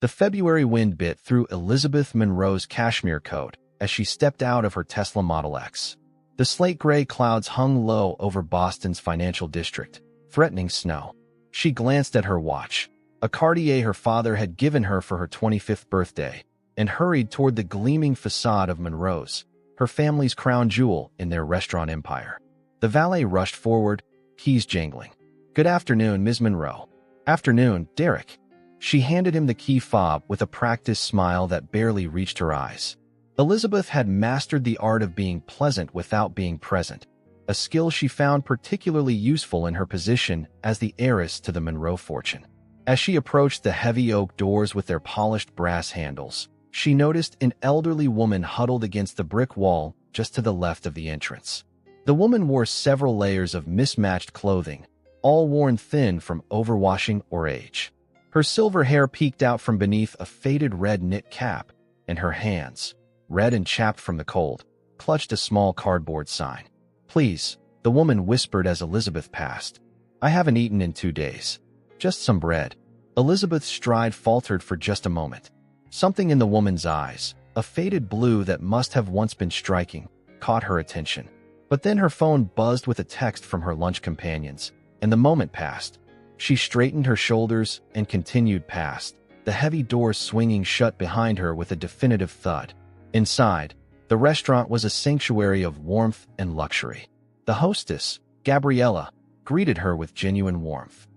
The February wind bit through Elizabeth Monroe's cashmere coat as she stepped out of her Tesla Model X. The slate-gray clouds hung low over Boston's financial district, threatening snow. She glanced at her watch, a Cartier her father had given her for her 25th birthday, and hurried toward the gleaming facade of Monroe's, her family's crown jewel in their restaurant empire. The valet rushed forward, keys jangling. "Good afternoon, Ms. Monroe." "Afternoon, Derek." She handed him the key fob with a practiced smile that barely reached her eyes. Elizabeth had mastered the art of being pleasant without being present, a skill she found particularly useful in her position as the heiress to the Monroe fortune. As she approached the heavy oak doors with their polished brass handles, she noticed an elderly woman huddled against the brick wall just to the left of the entrance. The woman wore several layers of mismatched clothing, all worn thin from overwashing or age. Her silver hair peeked out from beneath a faded red knit cap, and her hands, red and chapped from the cold, clutched a small cardboard sign. "Please," the woman whispered as Elizabeth passed. "I haven't eaten in 2 days. Just some bread." Elizabeth's stride faltered for just a moment. Something in the woman's eyes, a faded blue that must have once been striking, caught her attention. But then her phone buzzed with a text from her lunch companions, and the moment passed. She straightened her shoulders and continued past, the heavy doors swinging shut behind her with a definitive thud. Inside, the restaurant was a sanctuary of warmth and luxury. The hostess, Gabriella, greeted her with genuine warmth.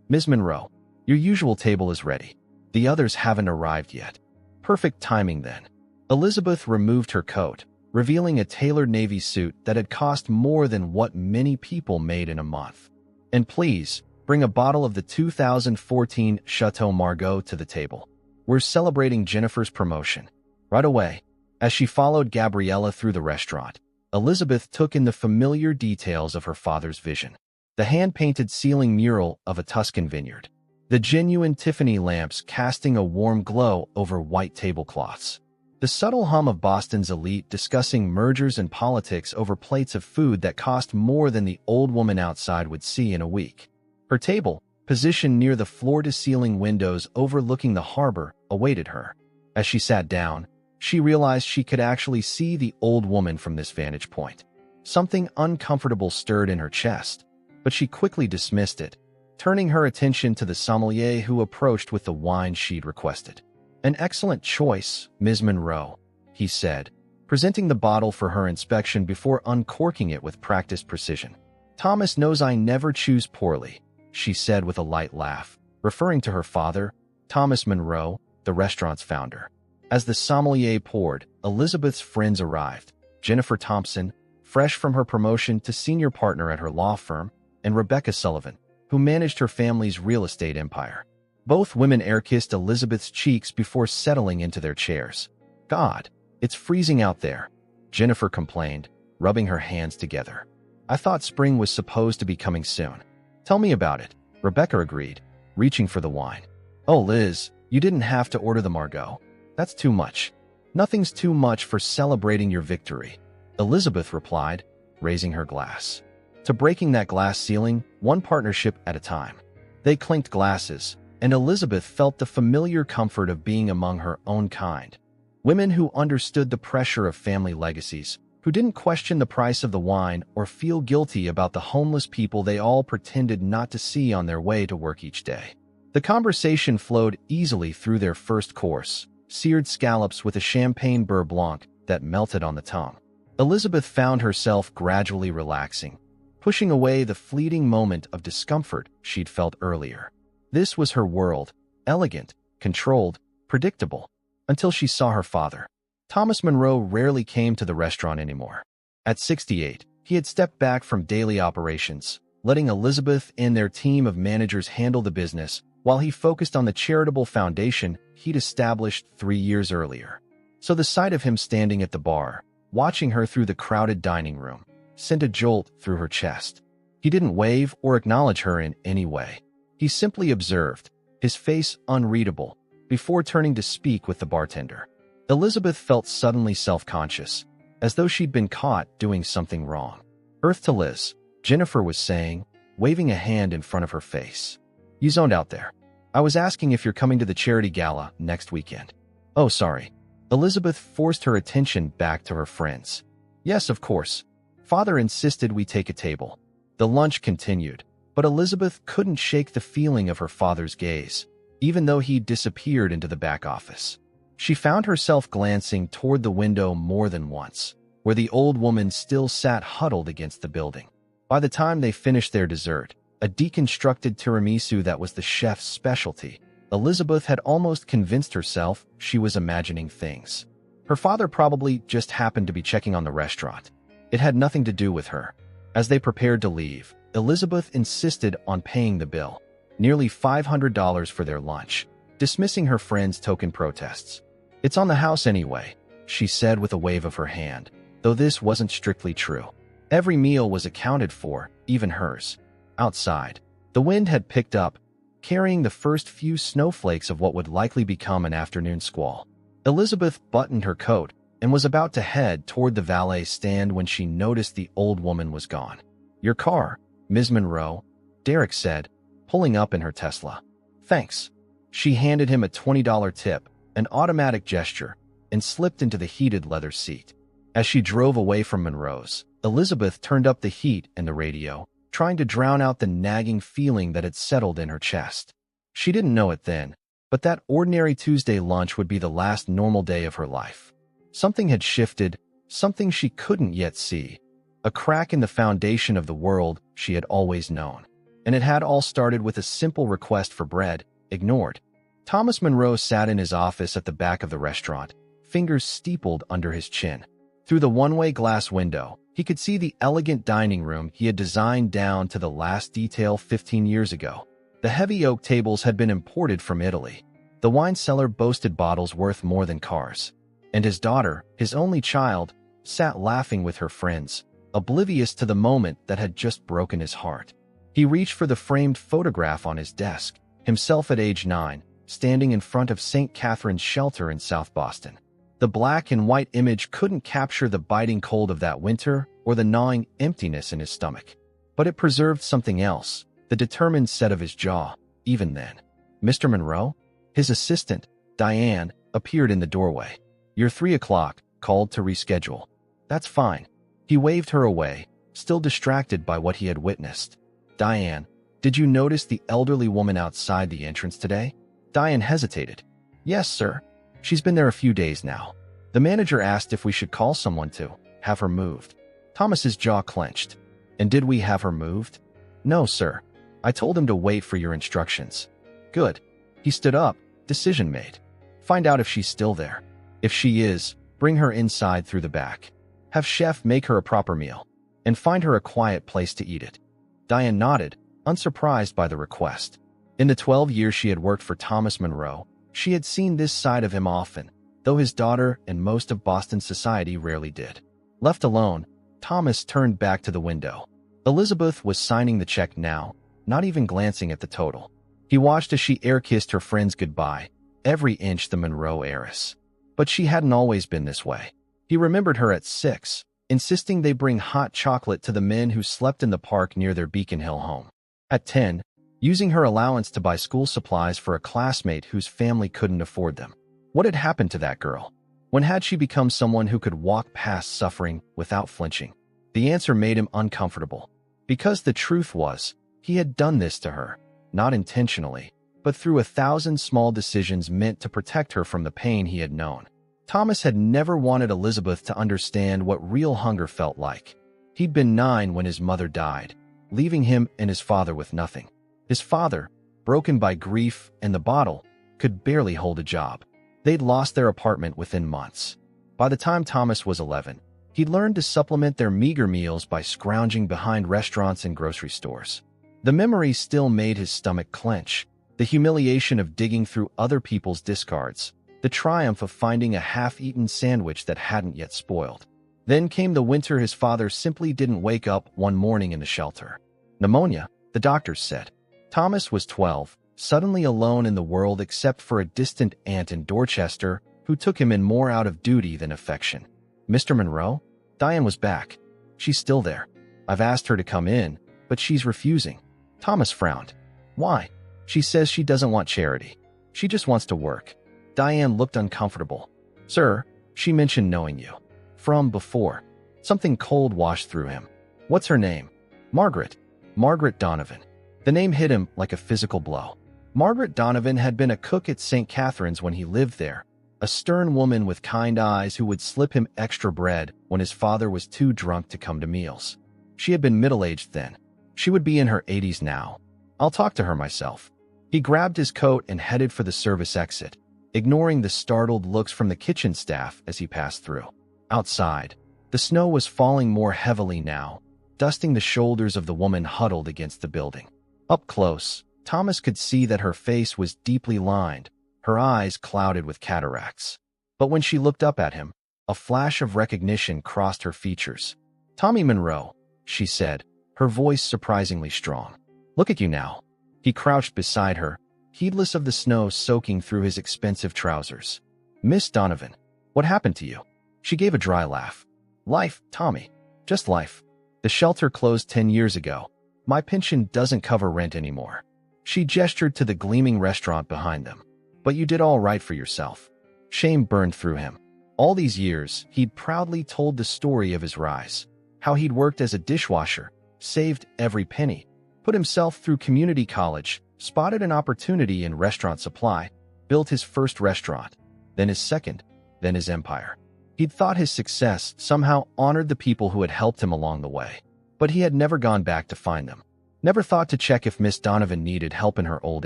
"Ms. Monroe, your usual table is ready. The others haven't arrived yet." Perfect timing then. Elizabeth removed her coat, revealing a tailored navy suit that had cost more than what many people made in a month. "And please, bring a bottle of the 2014 Chateau Margaux to the table. We're celebrating Jennifer's promotion." Right away, as she followed Gabriella through the restaurant, Elizabeth took in the familiar details of her father's vision. The hand-painted ceiling mural of a Tuscan vineyard. The genuine Tiffany lamps casting a warm glow over white tablecloths. The subtle hum of Boston's elite discussing mergers and politics over plates of food that cost more than the old woman outside would see in a week. Her table, positioned near the floor-to-ceiling windows overlooking the harbor, awaited her. As she sat down, she realized she could actually see the old woman from this vantage point. Something uncomfortable stirred in her chest, but she quickly dismissed it, turning her attention to the sommelier who approached with the wine she'd requested. "An excellent choice, Ms. Monroe," he said, presenting the bottle for her inspection before uncorking it with practiced precision. "Thomas knows I never choose poorly," she said with a light laugh, referring to her father, Thomas Monroe, the restaurant's founder. As the sommelier poured, Elizabeth's friends arrived: Jennifer Thompson, fresh from her promotion to senior partner at her law firm, and Rebecca Sullivan, who managed her family's real estate empire. Both women air-kissed Elizabeth's cheeks before settling into their chairs. "God, it's freezing out there," Jennifer complained, rubbing her hands together. "I thought spring was supposed to be coming soon." "Tell me about it," Rebecca agreed, reaching for the wine. "Oh, Liz, you didn't have to order the Margaux. That's too much." "Nothing's too much for celebrating your victory," Elizabeth replied, raising her glass. To breaking that glass ceiling, one partnership at a time. They clinked glasses, and Elizabeth felt the familiar comfort of being among her own kind. Women who understood the pressure of family legacies, who didn't question the price of the wine or feel guilty about the homeless people they all pretended not to see on their way to work each day. The conversation flowed easily through their first course, seared scallops with a champagne beurre blanc that melted on the tongue. Elizabeth found herself gradually relaxing, pushing away the fleeting moment of discomfort she'd felt earlier. This was her world, elegant, controlled, predictable, until she saw her father. Thomas Monroe rarely came to the restaurant anymore. At 68, he had stepped back from daily operations, letting Elizabeth and their team of managers handle the business while he focused on the charitable foundation he'd established 3 years earlier. So the sight of him standing at the bar, watching her through the crowded dining room, sent a jolt through her chest. He didn't wave or acknowledge her in any way. He simply observed, his face unreadable, before turning to speak with the bartender. Elizabeth felt suddenly self-conscious, as though she'd been caught doing something wrong. "Earth to Liz," Jennifer was saying, waving a hand in front of her face. "You zoned out there. I was asking if you're coming to the charity gala next weekend. Oh, sorry. Elizabeth forced her attention back to her friends. Yes, of course. Father insisted we take a table. The lunch continued, but Elizabeth couldn't shake the feeling of her father's gaze, even though he disappeared into the back office. She found herself glancing toward the window more than once, where the old woman still sat huddled against the building. By the time they finished their dessert, a deconstructed tiramisu that was the chef's specialty, Elizabeth had almost convinced herself she was imagining things. Her father probably just happened to be checking on the restaurant. It had nothing to do with her. As they prepared to leave, Elizabeth insisted on paying the bill, nearly $500 for their lunch, dismissing her friend's token protests. It's on the house anyway, she said with a wave of her hand, though this wasn't strictly true. Every meal was accounted for, even hers. Outside, the wind had picked up, carrying the first few snowflakes of what would likely become an afternoon squall. Elizabeth buttoned her coat and was about to head toward the valet stand when she noticed the old woman was gone. Your car, Ms. Monroe, Derek said, pulling up in her Tesla. Thanks. She handed him a $20 tip, an automatic gesture, and slipped into the heated leather seat. As she drove away from Monroe's, Elizabeth turned up the heat and the radio, trying to drown out the nagging feeling that had settled in her chest. She didn't know it then, but that ordinary Tuesday lunch would be the last normal day of her life. Something had shifted, something she couldn't yet see. A crack in the foundation of the world she had always known. And it had all started with a simple request for bread, ignored. Thomas Monroe sat in his office at the back of the restaurant, fingers steepled under his chin. Through the one-way glass window, he could see the elegant dining room he had designed down to the last detail 15 years ago. The heavy oak tables had been imported from Italy. The wine cellar boasted bottles worth more than cars. And his daughter, his only child, sat laughing with her friends, oblivious to the moment that had just broken his heart. He reached for the framed photograph on his desk, himself at age 9, standing in front of St. Catherine's Shelter in South Boston. The black and white image couldn't capture the biting cold of that winter or the gnawing emptiness in his stomach. But it preserved something else, the determined set of his jaw, even then. Mr. Monroe? His assistant, Diane, appeared in the doorway. You're 3 o'clock, called to reschedule. That's fine. He waved her away, still distracted by what he had witnessed. Diane, did you notice the elderly woman outside the entrance today? Diane hesitated. Yes, sir. She's been there a few days now. The manager asked if we should call someone to have her moved. Thomas's jaw clenched. And did we have her moved? No, sir. I told him to wait for your instructions. Good. He stood up, decision made. Find out if she's still there. If she is, bring her inside through the back. Have chef make her a proper meal. And find her a quiet place to eat it. Diane nodded, unsurprised by the request. In the 12 years she had worked for Thomas Monroe, she had seen this side of him often, though his daughter and most of Boston society rarely did. Left alone, Thomas turned back to the window. Elizabeth was signing the check now, not even glancing at the total. He watched as she air-kissed her friends goodbye, every inch the Monroe heiress. But she hadn't always been this way. He remembered her at 6, insisting they bring hot chocolate to the men who slept in the park near their Beacon Hill home. At 10, using her allowance to buy school supplies for a classmate whose family couldn't afford them. What had happened to that girl? When had she become someone who could walk past suffering without flinching? The answer made him uncomfortable. Because the truth was, he had done this to her, not intentionally, but through 1,000 small decisions meant to protect her from the pain he had known. Thomas had never wanted Elizabeth to understand what real hunger felt like. He'd been 9 when his mother died, leaving him and his father with nothing. His father, broken by grief and the bottle, could barely hold a job. They'd lost their apartment within months. By the time Thomas was 11, he'd learned to supplement their meager meals by scrounging behind restaurants and grocery stores. The memory still made his stomach clench, the humiliation of digging through other people's discards, the triumph of finding a half-eaten sandwich that hadn't yet spoiled. Then came the winter his father simply didn't wake up one morning in the shelter. Pneumonia, the doctors said. Thomas was 12, suddenly alone in the world except for a distant aunt in Dorchester who took him in more out of duty than affection. Mr. Monroe? Diane was back. She's still there. I've asked her to come in, but she's refusing. Thomas frowned. Why? She says she doesn't want charity. She just wants to work. Diane looked uncomfortable. Sir, she mentioned knowing you. From before. Something cold washed through him. What's her name? Margaret. Margaret Donovan. The name hit him like a physical blow. Margaret Donovan had been a cook at St. Catherine's when he lived there, a stern woman with kind eyes who would slip him extra bread when his father was too drunk to come to meals. She had been middle-aged then. She would be in her 80s now. I'll talk to her myself. He grabbed his coat and headed for the service exit, ignoring the startled looks from the kitchen staff as he passed through. Outside, the snow was falling more heavily now, dusting the shoulders of the woman huddled against the building. Up close, Thomas could see that her face was deeply lined, her eyes clouded with cataracts. But when she looked up at him, a flash of recognition crossed her features. "Tommy Monroe," she said, her voice surprisingly strong. "Look at you now." He crouched beside her, heedless of the snow soaking through his expensive trousers. "Miss Donovan, what happened to you?" She gave a dry laugh. "Life, Tommy. Just life. The shelter closed 10 years ago. My pension doesn't cover rent anymore." She gestured to the gleaming restaurant behind them. "But you did all right for yourself." Shame burned through him. All these years, he'd proudly told the story of his rise. How he'd worked as a dishwasher, saved every penny, put himself through community college, spotted an opportunity in restaurant supply, built his first restaurant, then his second, then his empire. He'd thought his success somehow honored the people who had helped him along the way. But he had never gone back to find them. Never thought to check if Miss Donovan needed help in her old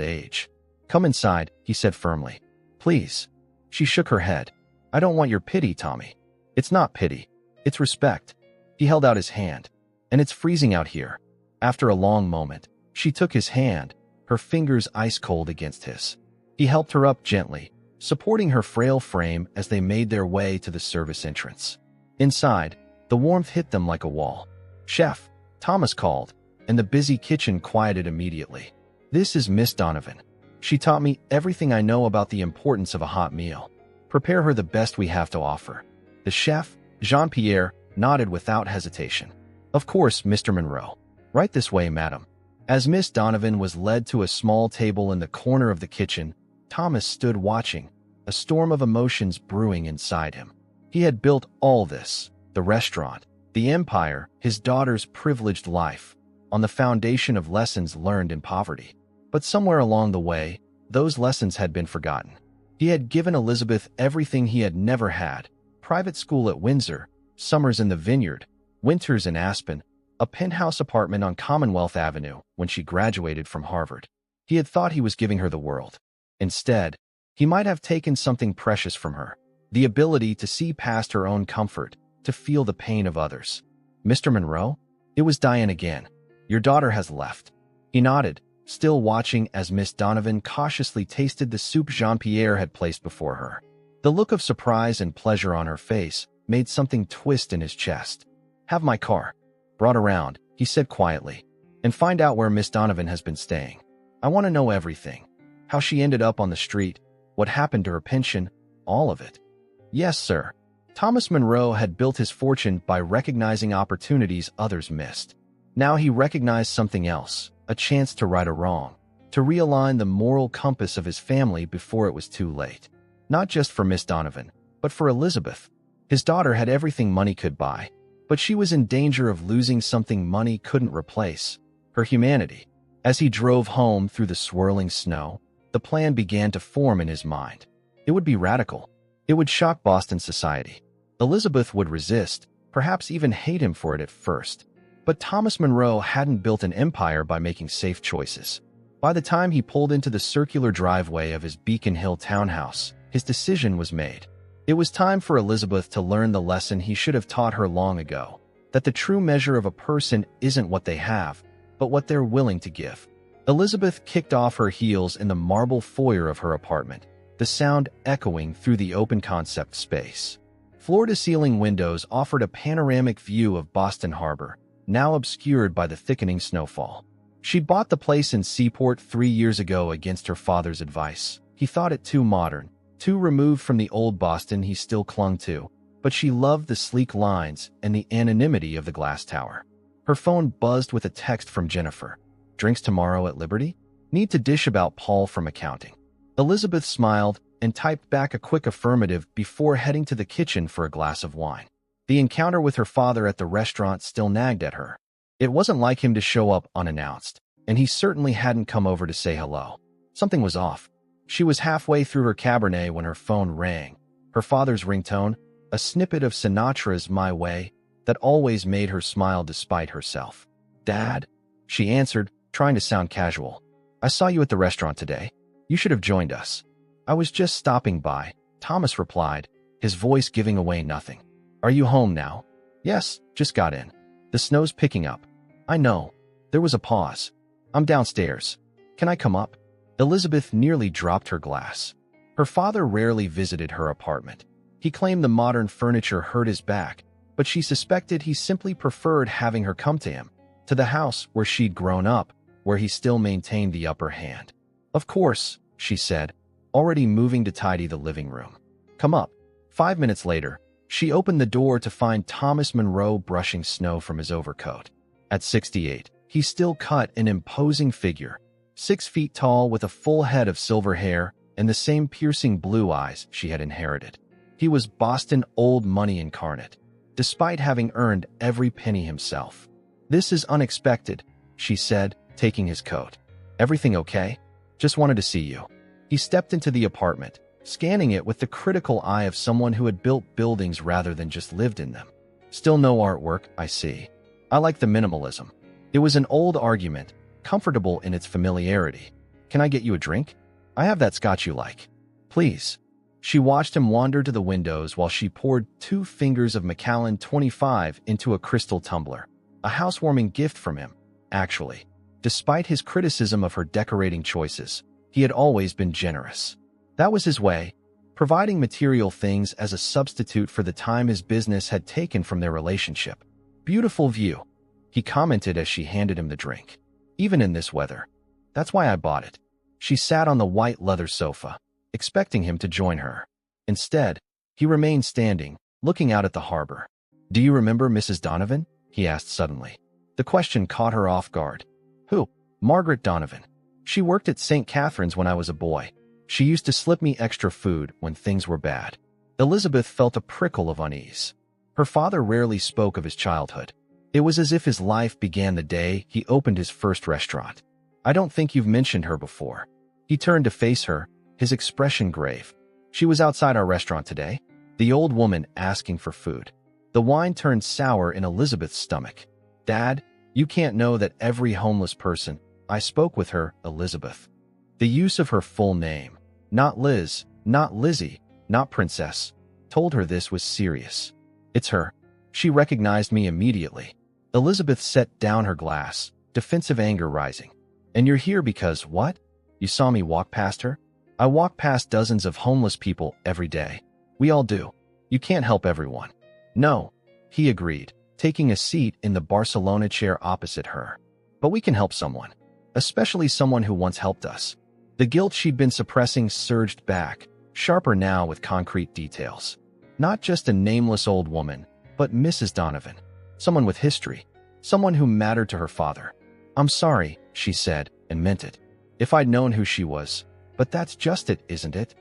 age. "Come inside," he said firmly. "Please." She shook her head. "I don't want your pity, Tommy. It's not pity. It's respect." He held out his hand. "And it's freezing out here." After a long moment, she took his hand, her fingers ice-cold against his. He helped her up gently, supporting her frail frame as they made their way to the service entrance. Inside, the warmth hit them like a wall. "Chef," Thomas called, and the busy kitchen quieted immediately. "This is Miss Donovan. She taught me everything I know about the importance of a hot meal. Prepare her the best we have to offer." The chef, Jean-Pierre, nodded without hesitation. "Of course, Mr. Monroe. Right this way, madam." As Miss Donovan was led to a small table in the corner of the kitchen, Thomas stood watching, a storm of emotions brewing inside him. He had built all this, the restaurant, the empire, his daughter's privileged life, on the foundation of lessons learned in poverty. But somewhere along the way, those lessons had been forgotten. He had given Elizabeth everything he had never had: private school at Windsor, summers in the vineyard, winters in Aspen, a penthouse apartment on Commonwealth Avenue when she graduated from Harvard. He had thought he was giving her the world. Instead, he might have taken something precious from her: the ability to see past her own comfort, to feel the pain of others. "Mr. Monroe?" It was Diane again. "Your daughter has left." He nodded, still watching as Miss Donovan cautiously tasted the soup Jean-Pierre had placed before her. The look of surprise and pleasure on her face made something twist in his chest. "Have my car brought around," he said quietly, "and find out where Miss Donovan has been staying. I want to know everything. How she ended up on the street, what happened to her pension, all of it." "Yes, sir." Thomas Monroe had built his fortune by recognizing opportunities others missed. Now he recognized something else, a chance to right a wrong, to realign the moral compass of his family before it was too late. Not just for Miss Donovan, but for Elizabeth. His daughter had everything money could buy, but she was in danger of losing something money couldn't replace: her humanity. As he drove home through the swirling snow, the plan began to form in his mind. It would be radical. It would shock Boston society. Elizabeth would resist, perhaps even hate him for it at first. But Thomas Monroe hadn't built an empire by making safe choices. By the time he pulled into the circular driveway of his Beacon Hill townhouse, his decision was made. It was time for Elizabeth to learn the lesson he should have taught her long ago: that the true measure of a person isn't what they have, but what they're willing to give. Elizabeth kicked off her heels in the marble foyer of her apartment, the sound echoing through the open concept space. Floor-to-ceiling windows offered a panoramic view of Boston Harbor, now obscured by the thickening snowfall. She'd bought the place in Seaport 3 years ago against her father's advice. He thought it too modern, too removed from the old Boston he still clung to, but she loved the sleek lines and the anonymity of the glass tower. Her phone buzzed with a text from Jennifer. "Drinks tomorrow at Liberty?" Need to dish about Paul from accounting. Elizabeth smiled and typed back a quick affirmative before heading to the kitchen for a glass of wine. The encounter with her father at the restaurant still nagged at her. It wasn't like him to show up unannounced, and he certainly hadn't come over to say hello. Something was off. She was halfway through her Cabernet when her phone rang. Her father's ringtone, a snippet of Sinatra's My Way, that always made her smile despite herself. "Dad?" She answered, trying to sound casual. "I saw you at the restaurant today. You should have joined us." "I was just stopping by," Thomas replied, his voice giving away nothing. "Are you home now?" "Yes, just got in. The snow's picking up." "I know." There was a pause. "I'm downstairs. Can I come up?" Elizabeth nearly dropped her glass. Her father rarely visited her apartment. He claimed the modern furniture hurt his back, but she suspected he simply preferred having her come to him, to the house where she'd grown up, where he still maintained the upper hand. "Of course," she said, already moving to tidy the living room. "Come up." 5 minutes later, she opened the door to find Thomas Monroe brushing snow from his overcoat. At 68, he still cut an imposing figure, 6 feet tall with a full head of silver hair and the same piercing blue eyes she had inherited. He was Boston old money incarnate, despite having earned every penny himself. "This is unexpected," she said, taking his coat. "Everything okay? Just wanted to see you." He stepped into the apartment, scanning it with the critical eye of someone who had built buildings rather than just lived in them. "Still no artwork, I see. I like the minimalism." It was an old argument, comfortable in its familiarity. "Can I get you a drink? I have that scotch you like." "Please." She watched him wander to the windows while she poured 2 fingers of Macallan 25 into a crystal tumbler. A housewarming gift from him, actually. Despite his criticism of her decorating choices, he had always been generous. That was his way, providing material things as a substitute for the time his business had taken from their relationship. "Beautiful view," he commented as she handed him the drink. "Even in this weather. That's why I bought it." She sat on the white leather sofa, expecting him to join her. Instead, he remained standing, looking out at the harbor. "Do you remember Mrs. Donovan?" he asked suddenly. The question caught her off guard. "Who?" "Margaret Donovan. She worked at St. Catherine's when I was a boy. She used to slip me extra food when things were bad." Elizabeth felt a prickle of unease. Her father rarely spoke of his childhood. It was as if his life began the day he opened his first restaurant. "I don't think you've mentioned her before." He turned to face her, his expression grave. "She was outside our restaurant today." The old woman asking for food. The wine turned sour in Elizabeth's stomach. "Dad, you can't know that every homeless person—" "I spoke with her, Elizabeth." The use of her full name, not Liz, not Lizzie, not Princess, told her this was serious. "It's her. She recognized me immediately." Elizabeth set down her glass, defensive anger rising. "And you're here because what? You saw me walk past her?" "I walk past dozens of homeless people every day. We all do. You can't help everyone." "No," he agreed, taking a seat in the Barcelona chair opposite her. "But we can help someone, especially someone who once helped us." The guilt she'd been suppressing surged back, sharper now with concrete details. Not just a nameless old woman, but Mrs. Donovan. Someone with history. Someone who mattered to her father. "I'm sorry," she said, and meant it. "If I'd known who she was." "But that's just it, isn't it?"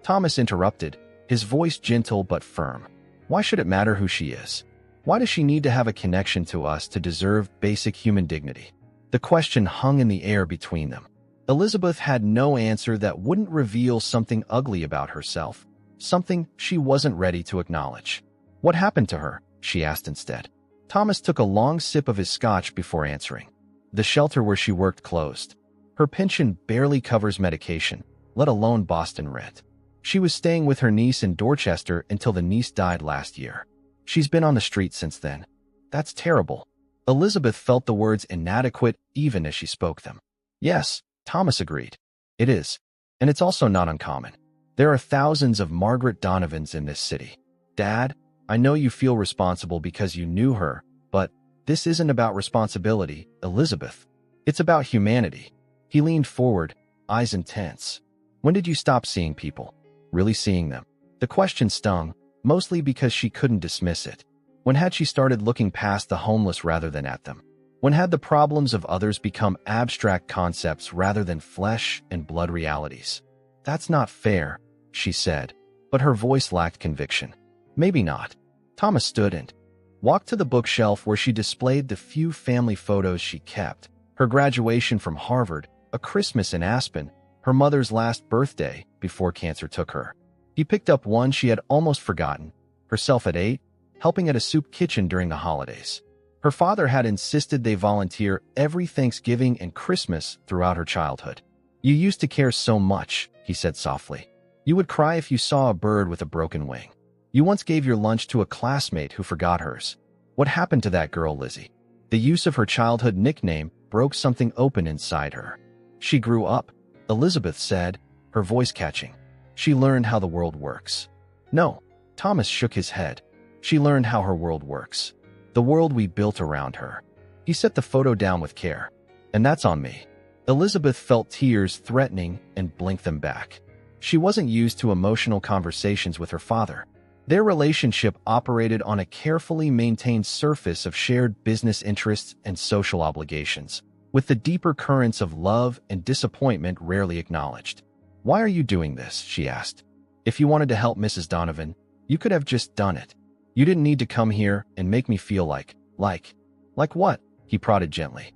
Thomas interrupted, his voice gentle but firm. "Why should it matter who she is? Why does she need to have a connection to us to deserve basic human dignity?" The question hung in the air between them. Elizabeth had no answer that wouldn't reveal something ugly about herself, something she wasn't ready to acknowledge. "What happened to her?" she asked instead. Thomas took a long sip of his scotch before answering. "The shelter where she worked closed. Her pension barely covers medication, let alone Boston rent. She was staying with her niece in Dorchester until the niece died last year. She's been on the street since then." "That's terrible." Elizabeth felt the words inadequate even as she spoke them. "Yes," Thomas agreed. "It is. And it's also not uncommon. There are thousands of Margaret Donovans in this city. Dad, I know you feel responsible because you knew her, but this isn't about responsibility, Elizabeth. It's about humanity." He leaned forward, eyes intense. "When did you stop seeing people? Really seeing them?" The question stung, mostly because she couldn't dismiss it. When had she started looking past the homeless rather than at them? When had the problems of others become abstract concepts rather than flesh and blood realities? That's not fair, she said, but her voice lacked conviction. Maybe not. Thomas stood and walked to the bookshelf where she displayed the few family photos she kept. Her graduation from Harvard, a Christmas in Aspen, her mother's last birthday before cancer took her. He picked up one she had almost forgotten, herself at 8, helping at a soup kitchen during the holidays. Her father had insisted they volunteer every Thanksgiving and Christmas throughout her childhood. "You used to care so much," he said softly. "You would cry if you saw a bird with a broken wing. You once gave your lunch to a classmate who forgot hers. What happened to that girl, Lizzie?" The use of her childhood nickname broke something open inside her. "She grew up," Elizabeth said, her voice catching. "She learned how the world works." "No," Thomas shook his head. "She learned how her world works. The world we built around her." He set the photo down with care. "And that's on me." Elizabeth felt tears threatening and blinked them back. She wasn't used to emotional conversations with her father. Their relationship operated on a carefully maintained surface of shared business interests and social obligations, with the deeper currents of love and disappointment rarely acknowledged. "Why are you doing this?" she asked. "If you wanted to help Mrs. Donovan, you could have just done it. You didn't need to come here and make me feel like what?" He prodded gently.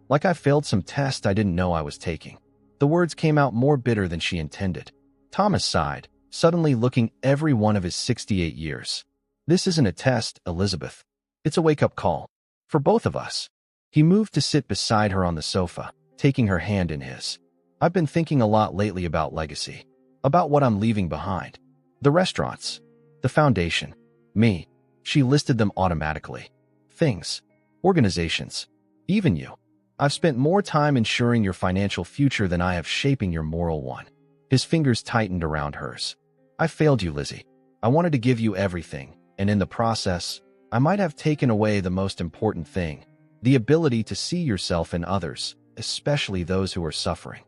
"Like I failed some test I didn't know I was taking." The words came out more bitter than she intended. Thomas sighed, suddenly looking every one of his 68 years. "This isn't a test, Elizabeth. It's a wake-up call. For both of us." He moved to sit beside her on the sofa, taking her hand in his. "I've been thinking a lot lately about legacy. About what I'm leaving behind. The restaurants. The foundation. Me." She listed them automatically. "Things. Organizations. Even you. I've spent more time ensuring your financial future than I have shaping your moral one." His fingers tightened around hers. "I failed you, Lizzie. I wanted to give you everything, and in the process, I might have taken away the most important thing, the ability to see yourself in others, especially those who are suffering."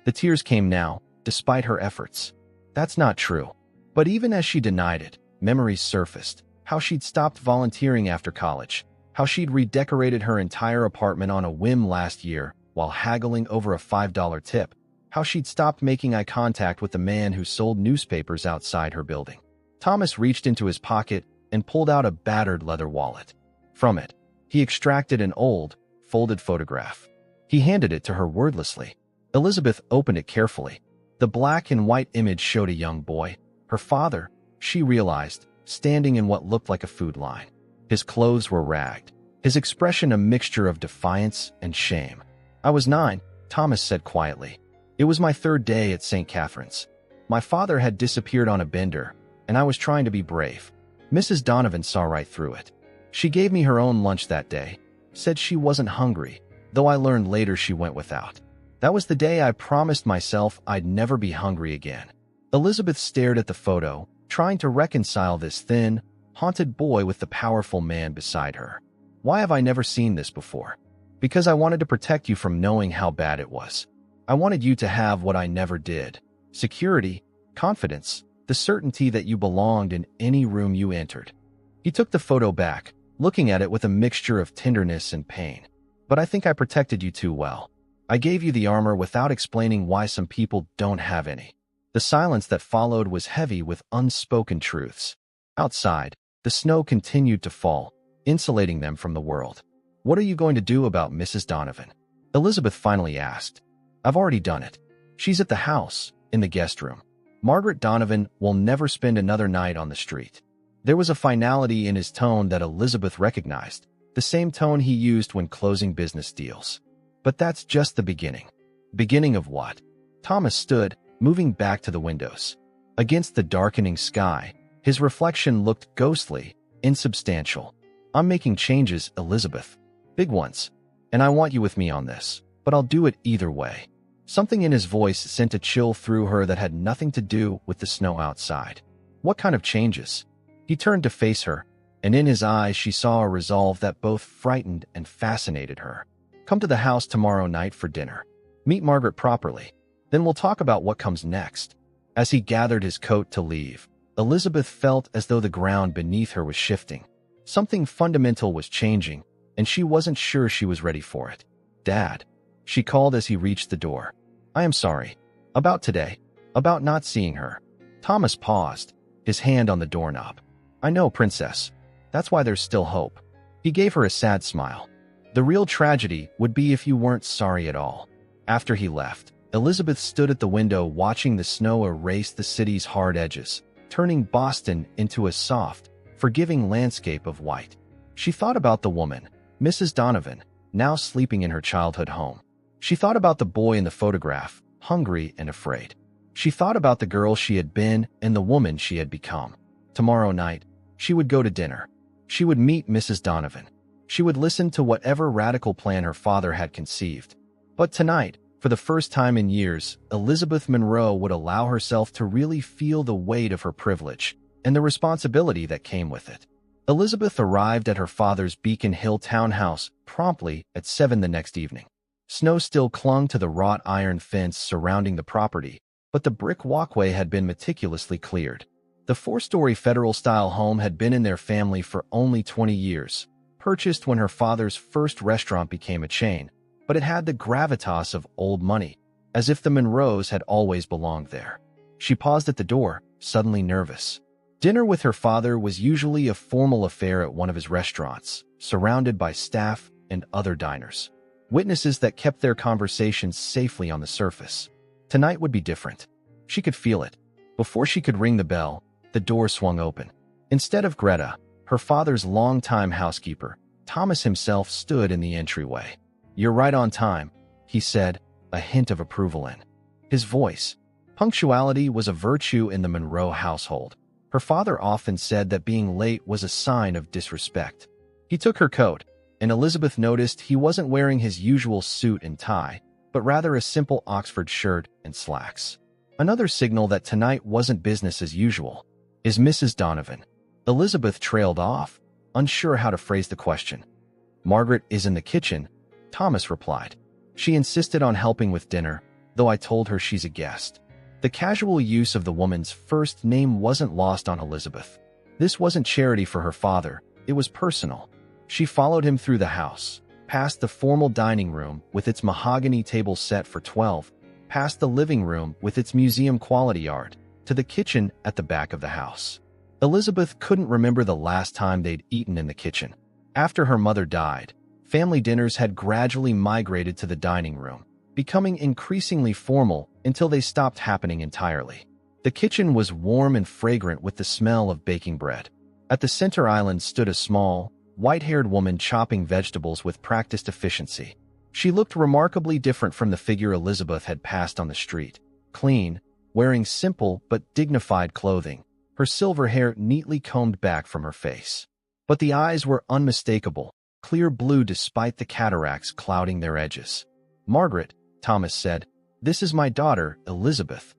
The tears came now, despite her efforts. "That's not true." But even as she denied it, memories surfaced. How she'd stopped volunteering after college. How she'd redecorated her entire apartment on a whim last year while haggling over a $5 tip. How she'd stopped making eye contact with the man who sold newspapers outside her building. Thomas reached into his pocket and pulled out a battered leather wallet. From it, he extracted an old, folded photograph. He handed it to her wordlessly. Elizabeth opened it carefully. The black and white image showed a young boy, her father, she realized, standing in what looked like a food line. His clothes were ragged, his expression a mixture of defiance and shame. "I was 9, Thomas said quietly. "It was my 3rd day at St. Catherine's. My father had disappeared on a bender, and I was trying to be brave. Mrs. Donovan saw right through it. She gave me her own lunch that day, said she wasn't hungry, though I learned later she went without. That was the day I promised myself I'd never be hungry again." Elizabeth stared at the photo, trying to reconcile this thin, haunted boy with the powerful man beside her. "Why have I never seen this before?" "Because I wanted to protect you from knowing how bad it was. I wanted you to have what I never did. Security, confidence, the certainty that you belonged in any room you entered." He took the photo back, looking at it with a mixture of tenderness and pain. "But I think I protected you too well. I gave you the armor without explaining why some people don't have any." The silence that followed was heavy with unspoken truths. Outside, the snow continued to fall, insulating them from the world. "What are you going to do about Mrs. Donovan?" Elizabeth finally asked. "I've already done it. She's at the house, in the guest room. Margaret Donovan will never spend another night on the street." There was a finality in his tone that Elizabeth recognized, the same tone he used when closing business deals. "But that's just the beginning." "Beginning of what?" Thomas stood, moving back to the windows. Against the darkening sky, his reflection looked ghostly, insubstantial. "I'm making changes, Elizabeth. Big ones. And I want you with me on this, but I'll do it either way." Something in his voice sent a chill through her that had nothing to do with the snow outside. "What kind of changes?" He turned to face her, and in his eyes she saw a resolve that both frightened and fascinated her. "Come to the house tomorrow night for dinner. Meet Margaret properly. Then we'll talk about what comes next." As he gathered his coat to leave, Elizabeth felt as though the ground beneath her was shifting. Something fundamental was changing, and she wasn't sure she was ready for it. "Dad," she called as he reached the door. "I am sorry. About today. About not seeing her." Thomas paused, his hand on the doorknob. "I know, Princess. That's why there's still hope." He gave her a sad smile. "The real tragedy would be if you weren't sorry at all." After he left, Elizabeth stood at the window watching the snow erase the city's hard edges, turning Boston into a soft, forgiving landscape of white. She thought about the woman, Mrs. Donovan, now sleeping in her childhood home. She thought about the boy in the photograph, hungry and afraid. She thought about the girl she had been and the woman she had become. Tomorrow night, she would go to dinner. She would meet Mrs. Donovan. She would listen to whatever radical plan her father had conceived. But tonight, for the first time in years, Elizabeth Monroe would allow herself to really feel the weight of her privilege and the responsibility that came with it. Elizabeth arrived at her father's Beacon Hill townhouse promptly at 7 the next evening. Snow still clung to the wrought iron fence surrounding the property, but the brick walkway had been meticulously cleared. The 4-story federal-style home had been in their family for only 20 years, purchased when her father's first restaurant became a chain, but it had the gravitas of old money, as if the Monroes had always belonged there. She paused at the door, suddenly nervous. Dinner with her father was usually a formal affair at one of his restaurants, surrounded by staff and other diners, witnesses that kept their conversations safely on the surface. Tonight would be different. She could feel it. Before she could ring the bell, the door swung open. Instead of Greta, her father's longtime housekeeper, Thomas himself stood in the entryway. "You're right on time," he said, a hint of approval in his voice. Punctuality was a virtue in the Monroe household. Her father often said that being late was a sign of disrespect. He took her coat, and Elizabeth noticed he wasn't wearing his usual suit and tie, but rather a simple Oxford shirt and slacks. Another signal that tonight wasn't business as usual. "Is Mrs. Donovan?" Elizabeth trailed off, unsure how to phrase the question. "Margaret is in the kitchen," Thomas replied. "She insisted on helping with dinner, though I told her she's a guest." The casual use of the woman's first name wasn't lost on Elizabeth. This wasn't charity for her father, it was personal. She followed him through the house, past the formal dining room with its mahogany table set for 12, past the living room with its museum-quality art, to the kitchen at the back of the house. Elizabeth couldn't remember the last time they'd eaten in the kitchen. After her mother died, family dinners had gradually migrated to the dining room, becoming increasingly formal until they stopped happening entirely. The kitchen was warm and fragrant with the smell of baking bread. At the center island stood a small, white-haired woman chopping vegetables with practiced efficiency. She looked remarkably different from the figure Elizabeth had passed on the street. Clean, wearing simple but dignified clothing, her silver hair neatly combed back from her face. But the eyes were unmistakable, clear blue despite the cataracts clouding their edges. "Margaret," Thomas said, "this is my daughter, Elizabeth."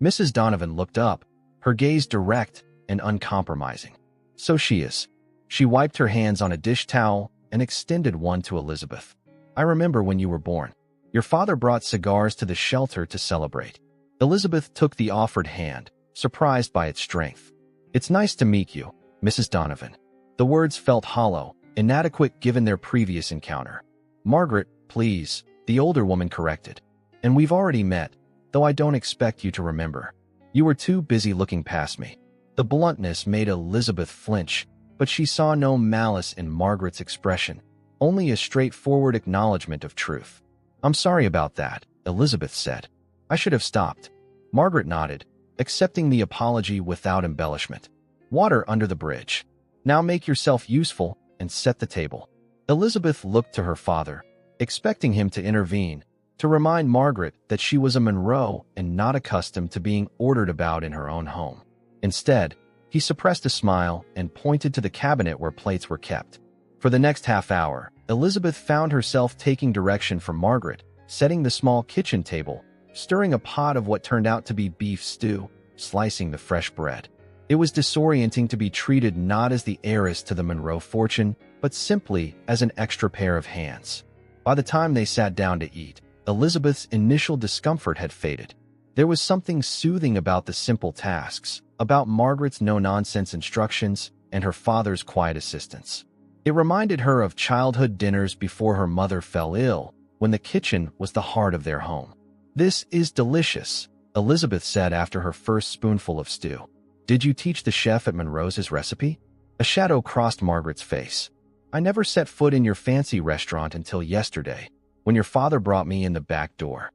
Mrs. Donovan looked up, her gaze direct and uncompromising. "So she is." She wiped her hands on a dish towel and extended one to Elizabeth. "I remember when you were born. Your father brought cigars to the shelter to celebrate." Elizabeth took the offered hand, surprised by its strength. "It's nice to meet you, Mrs. Donovan." The words felt hollow, inadequate given their previous encounter. "Margaret, please," the older woman corrected. "And we've already met, though I don't expect you to remember. You were too busy looking past me." The bluntness made Elizabeth flinch, but she saw no malice in Margaret's expression, only a straightforward acknowledgement of truth. "I'm sorry about that," Elizabeth said. "I should have stopped." Margaret nodded, accepting the apology without embellishment. "Water under the bridge. Now make yourself useful and set the table." Elizabeth looked to her father, expecting him to intervene, to remind Margaret that she was a Monroe and not accustomed to being ordered about in her own home. Instead, he suppressed a smile and pointed to the cabinet where plates were kept. For the next half hour, Elizabeth found herself taking direction from Margaret, setting the small kitchen table, stirring a pot of what turned out to be beef stew, slicing the fresh bread. It was disorienting to be treated not as the heiress to the Monroe fortune, but simply as an extra pair of hands. By the time they sat down to eat, Elizabeth's initial discomfort had faded. There was something soothing about the simple tasks, about Margaret's no-nonsense instructions and her father's quiet assistance. It reminded her of childhood dinners before her mother fell ill, when the kitchen was the heart of their home. "This is delicious," Elizabeth said after her first spoonful of stew. "Did you teach the chef at Monroe's his recipe?" A shadow crossed Margaret's face. "I never set foot in your fancy restaurant until yesterday, when your father brought me in the back door."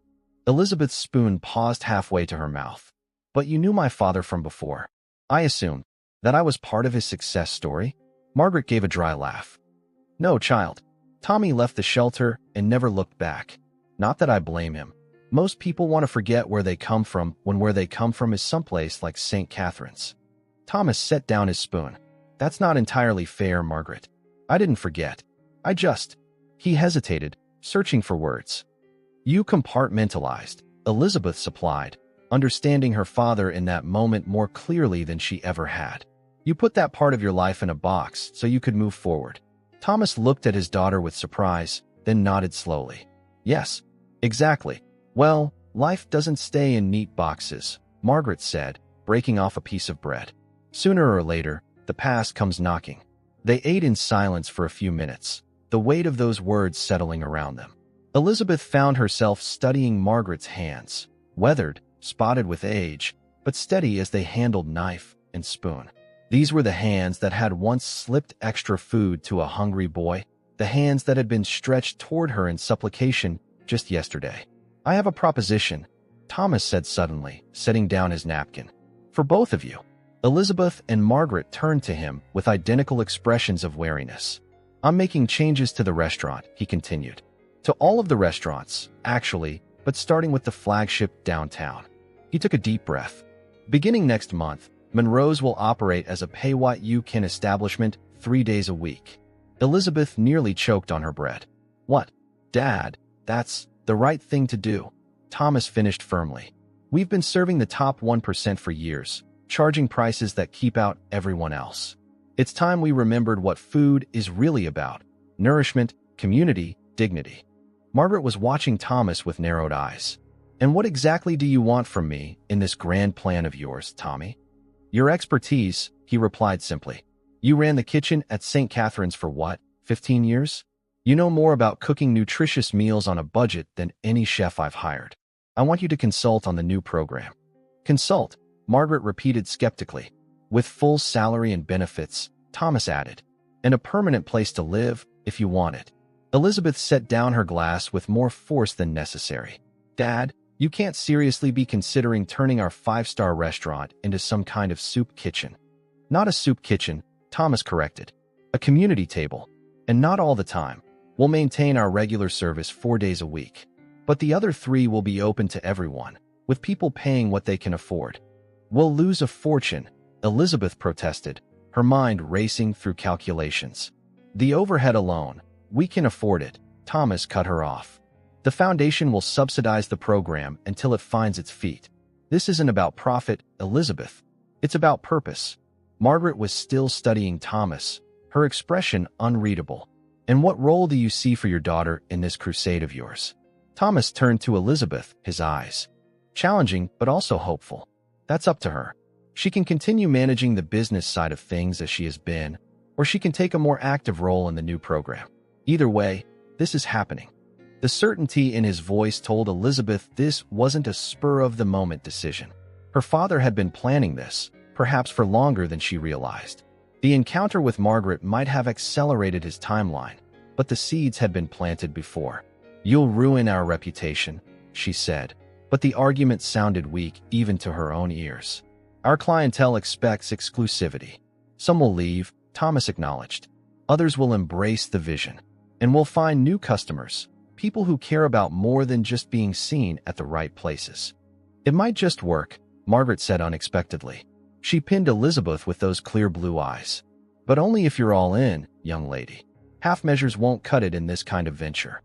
Elizabeth's spoon paused halfway to her mouth. "But you knew my father from before. I assumed that I was part of his success story?" Margaret gave a dry laugh. "No, child. Tommy left the shelter and never looked back. Not that I blame him. Most people want to forget where they come from when where they come from is someplace like St. Catherine's." Thomas set down his spoon. "That's not entirely fair, Margaret. I didn't forget. I just—" He hesitated, searching for words. "You compartmentalized," Elizabeth supplied, understanding her father in that moment more clearly than she ever had. "You put that part of your life in a box so you could move forward." Thomas looked at his daughter with surprise, then nodded slowly. "Yes, exactly. Well, life doesn't stay in neat boxes," Margaret said, breaking off a piece of bread. "Sooner or later, the past comes knocking." They ate in silence for a few minutes, the weight of those words settling around them. Elizabeth found herself studying Margaret's hands, weathered, spotted with age, but steady as they handled knife and spoon. These were the hands that had once slipped extra food to a hungry boy, the hands that had been stretched toward her in supplication just yesterday. "I have a proposition," Thomas said suddenly, setting down his napkin. "For both of you." Elizabeth and Margaret turned to him with identical expressions of wariness. "I'm making changes to the restaurant," he continued. "To all of the restaurants, actually, but starting with the flagship downtown." He took a deep breath. "Beginning next month, Monroe's will operate as a pay-what-you-can establishment 3 days a week." Elizabeth nearly choked on her bread. "What? Dad, that's the right thing to do," Thomas finished firmly. "We've been serving the top 1% for years, charging prices that keep out everyone else. It's time we remembered what food is really about: nourishment, community, dignity." Margaret was watching Thomas with narrowed eyes. "And what exactly do you want from me in this grand plan of yours, Tommy?" "Your expertise," he replied simply. "You ran the kitchen at St. Catherine's for what, 15 years? You know more about cooking nutritious meals on a budget than any chef I've hired. I want you to consult on the new program." "Consult," Margaret repeated skeptically. "With full salary and benefits," Thomas added. "And a permanent place to live, if you want it." Elizabeth set down her glass with more force than necessary. "Dad, you can't seriously be considering turning our 5-star restaurant into some kind of soup kitchen." "Not a soup kitchen," Thomas corrected. "A community table. And not all the time. We'll maintain our regular service 4 days a week. But the other 3 will be open to everyone, with people paying what they can afford." "We'll lose a fortune," Elizabeth protested, her mind racing through calculations. "The overhead alone, we can afford it," Thomas cut her off. "The foundation will subsidize the program until it finds its feet. This isn't about profit, Elizabeth. It's about purpose." Margaret was still studying Thomas, her expression unreadable. "And what role do you see for your daughter in this crusade of yours?" Thomas turned to Elizabeth, his eyes challenging but also hopeful. "That's up to her. She can continue managing the business side of things as she has been, or she can take a more active role in the new program. Either way, this is happening." The certainty in his voice told Elizabeth this wasn't a spur-of-the-moment decision. Her father had been planning this, perhaps for longer than she realized. The encounter with Margaret might have accelerated his timeline, but the seeds had been planted before. "You'll ruin our reputation," she said, but the argument sounded weak even to her own ears. "Our clientele expects exclusivity. Some will leave," Thomas acknowledged. "Others will embrace the vision. And we'll find new customers, people who care about more than just being seen at the right places." "It might just work," Margaret said unexpectedly. She pinned Elizabeth with those clear blue eyes. "But only if you're all in, young lady. Half measures won't cut it in this kind of venture."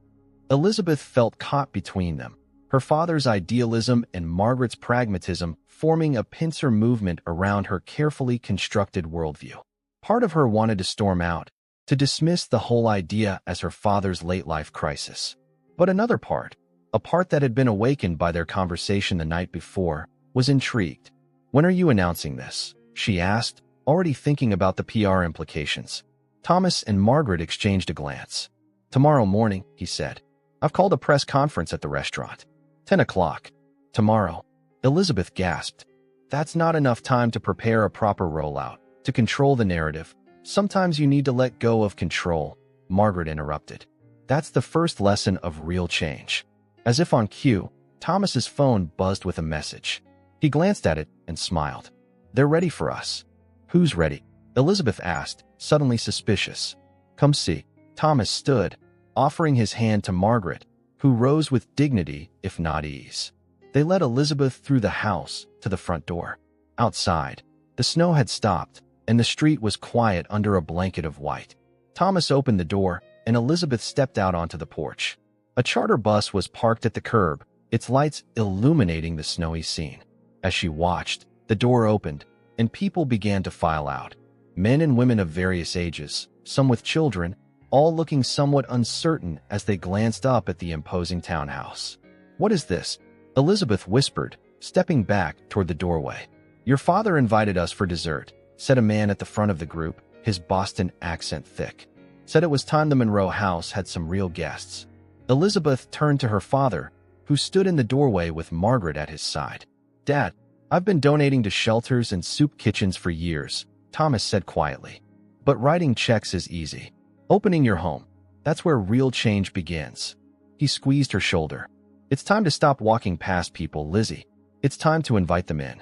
Elizabeth felt caught between them, her father's idealism and Margaret's pragmatism forming a pincer movement around her carefully constructed worldview. Part of her wanted to storm out, to dismiss the whole idea as her father's late-life crisis. But another part, a part that had been awakened by their conversation the night before, was intrigued. "When are you announcing this?" she asked, already thinking about the PR implications. Thomas and Margaret exchanged a glance. "Tomorrow morning," he said. "I've called a press conference at the restaurant. 10 o'clock. Tomorrow." Elizabeth gasped. "That's not enough time to prepare a proper rollout, to control the narrative. Sometimes you need to let go of control," Margaret interrupted. "That's the first lesson of real change." As if on cue, Thomas's phone buzzed with a message. He glanced at it and smiled. "They're ready for us." "Who's ready?" Elizabeth asked, suddenly suspicious. "Come see." Thomas stood, offering his hand to Margaret, who rose with dignity, if not ease. They led Elizabeth through the house to the front door. Outside, the snow had stopped, and the street was quiet under a blanket of white. Thomas opened the door, and Elizabeth stepped out onto the porch. A charter bus was parked at the curb, its lights illuminating the snowy scene. As she watched, the door opened, and people began to file out. Men and women of various ages, some with children, all looking somewhat uncertain as they glanced up at the imposing townhouse. "What is this?" Elizabeth whispered, stepping back toward the doorway. "Your father invited us for dessert," said a man at the front of the group, his Boston accent thick. "Said it was time the Monroe house had some real guests." Elizabeth turned to her father, who stood in the doorway with Margaret at his side. "Dad, I've been donating to shelters and soup kitchens for years," Thomas said quietly. "But writing checks is easy. Opening your home, that's where real change begins." He squeezed her shoulder. "It's time to stop walking past people, Lizzie. It's time to invite them in."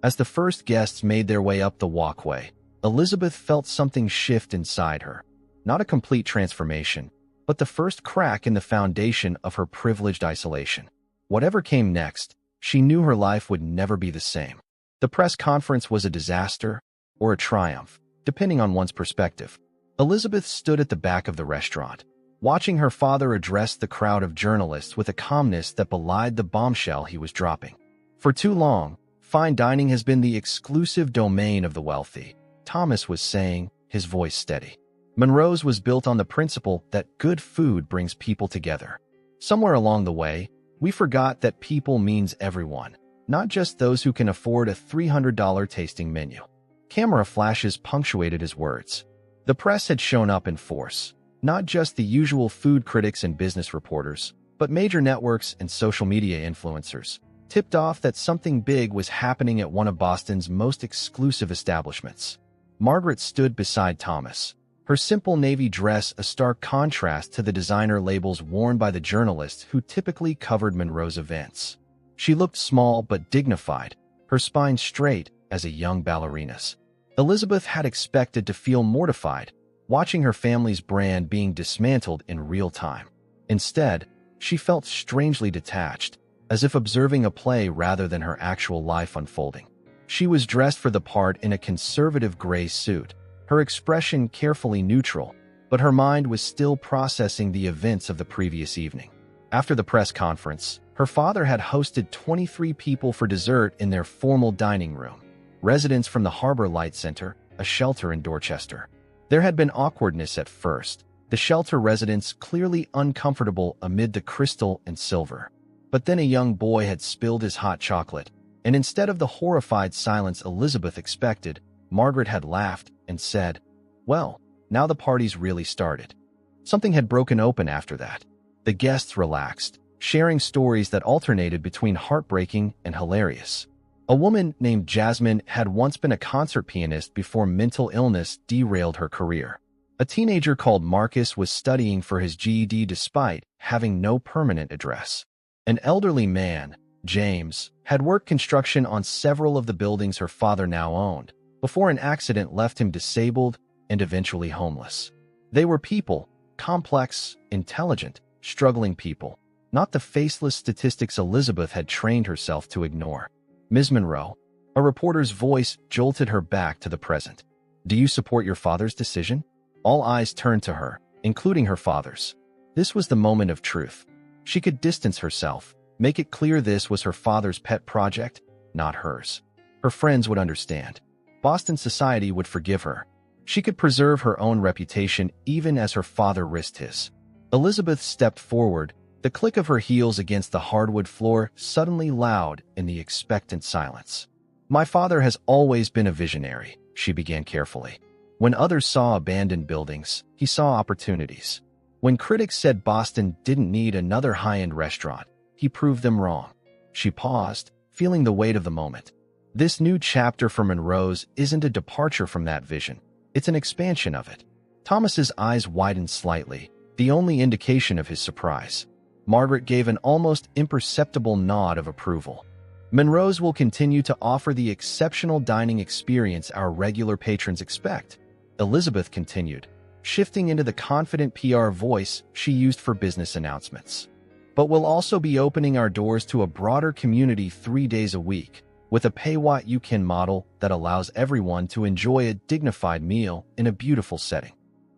As the first guests made their way up the walkway, Elizabeth felt something shift inside her. Not a complete transformation, but the first crack in the foundation of her privileged isolation. Whatever came next, she knew her life would never be the same. The press conference was a disaster or a triumph, depending on one's perspective. Elizabeth stood at the back of the restaurant, watching her father address the crowd of journalists with a calmness that belied the bombshell he was dropping. "For too long, fine dining has been the exclusive domain of the wealthy," Thomas was saying, his voice steady. "Monroe's was built on the principle that good food brings people together. Somewhere along the way, we forgot that people means everyone, not just those who can afford a $300 tasting menu." Camera flashes punctuated his words. The press had shown up in force, not just the usual food critics and business reporters, but major networks and social media influencers, tipped off that something big was happening at one of Boston's most exclusive establishments. Margaret stood beside Thomas, her simple navy dress a stark contrast to the designer labels worn by the journalists who typically covered Monroe's events. She looked small but dignified, her spine straight as a young ballerina's. Elizabeth had expected to feel mortified, watching her family's brand being dismantled in real time. Instead, she felt strangely detached, as if observing a play rather than her actual life unfolding. She was dressed for the part in a conservative gray suit, her expression carefully neutral, but her mind was still processing the events of the previous evening. After the press conference, her father had hosted 23 people for dessert in their formal dining room, residents from the Harbor Light Center, a shelter in Dorchester. There had been awkwardness at first, the shelter residents clearly uncomfortable amid the crystal and silver. But then a young boy had spilled his hot chocolate, and instead of the horrified silence Elizabeth expected, Margaret had laughed and said, "Well, now the party's really started." Something had broken open after that. The guests relaxed, sharing stories that alternated between heartbreaking and hilarious. A woman named Jasmine had once been a concert pianist before mental illness derailed her career. A teenager called Marcus was studying for his GED despite having no permanent address. An elderly man, James, had worked construction on several of the buildings her father now owned, before an accident left him disabled and eventually homeless. They were people, complex, intelligent, struggling people, not the faceless statistics Elizabeth had trained herself to ignore. "Ms. Monroe," a reporter's voice jolted her back to the present. "Do you support your father's decision?" All eyes turned to her, including her father's. This was the moment of truth. She could distance herself, make it clear this was her father's pet project, not hers. Her friends would understand. Boston society would forgive her. She could preserve her own reputation even as her father risked his. Elizabeth stepped forward, the click of her heels against the hardwood floor suddenly loud in the expectant silence. "My father has always been a visionary," she began carefully. When others saw abandoned buildings, he saw opportunities. When critics said Boston didn't need another high-end restaurant, he proved them wrong. She paused, feeling the weight of the moment. This new chapter for Monroe's isn't a departure from that vision. It's an expansion of it. Thomas's eyes widened slightly, the only indication of his surprise. Margaret gave an almost imperceptible nod of approval. Monroe's will continue to offer the exceptional dining experience our regular patrons expect, Elizabeth continued, shifting into the confident PR voice she used for business announcements. But we'll also be opening our doors to a broader community 3 days a week, with a pay-what-you-can model that allows everyone to enjoy a dignified meal in a beautiful setting.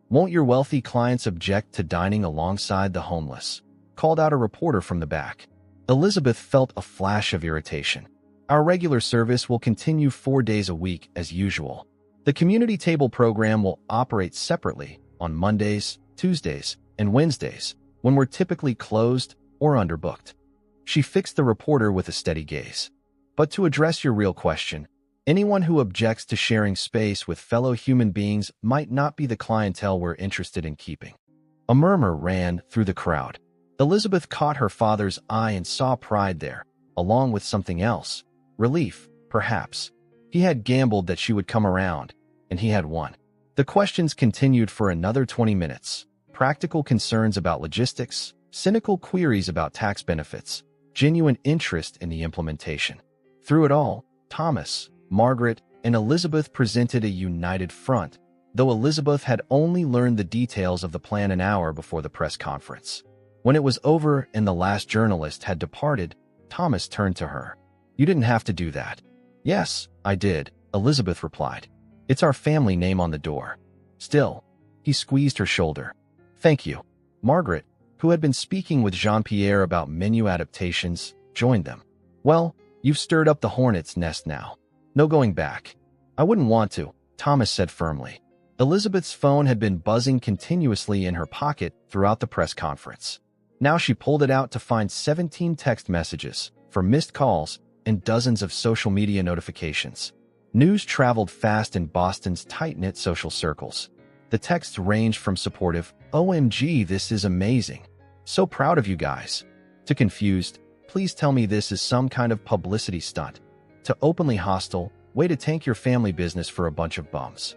Won't your wealthy clients object to dining alongside the homeless? Called out a reporter from the back. Elizabeth felt a flash of irritation. Our regular service will continue 4 days a week as usual. The community table program will operate separately on Mondays, Tuesdays, and Wednesdays, when we're typically closed or underbooked. She fixed the reporter with a steady gaze. But to address your real question, anyone who objects to sharing space with fellow human beings might not be the clientele we're interested in keeping. A murmur ran through the crowd. Elizabeth caught her father's eye and saw pride there, along with something else. Relief, perhaps. He had gambled that she would come around, and he had won. The questions continued for another 20 minutes. Practical concerns about logistics, cynical queries about tax benefits, genuine interest in the implementation. Through it all, Thomas, Margaret, and Elizabeth presented a united front, though Elizabeth had only learned the details of the plan an hour before the press conference. When it was over and the last journalist had departed, Thomas turned to her. "You didn't have to do that." "Yes, I did," Elizabeth replied. "It's our family name on the door." Still, he squeezed her shoulder. "Thank you." Margaret, who had been speaking with Jean-Pierre about menu adaptations, joined them. "Well, you've stirred up the hornet's nest now. No going back." "I wouldn't want to," Thomas said firmly. Elizabeth's phone had been buzzing continuously in her pocket throughout the press conference. Now she pulled it out to find 17 text messages, for missed calls, and dozens of social media notifications. News traveled fast in Boston's tight-knit social circles. The texts ranged from supportive, "OMG, this is amazing. So proud of you guys," to confused, "Please tell me this is some kind of publicity stunt," to openly hostile, "Way to tank your family business for a bunch of bums."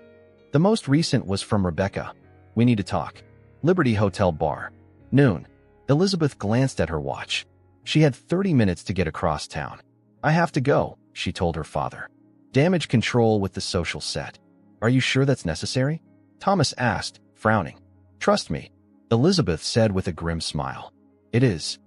The most recent was from Rebecca. "We need to talk. Liberty Hotel Bar. Noon." Elizabeth glanced at her watch. She had 30 minutes to get across town. "I have to go," she told her father. "Damage control with the social set." "Are you sure that's necessary?" Thomas asked, frowning. "Trust me," Elizabeth said with a grim smile. "It is."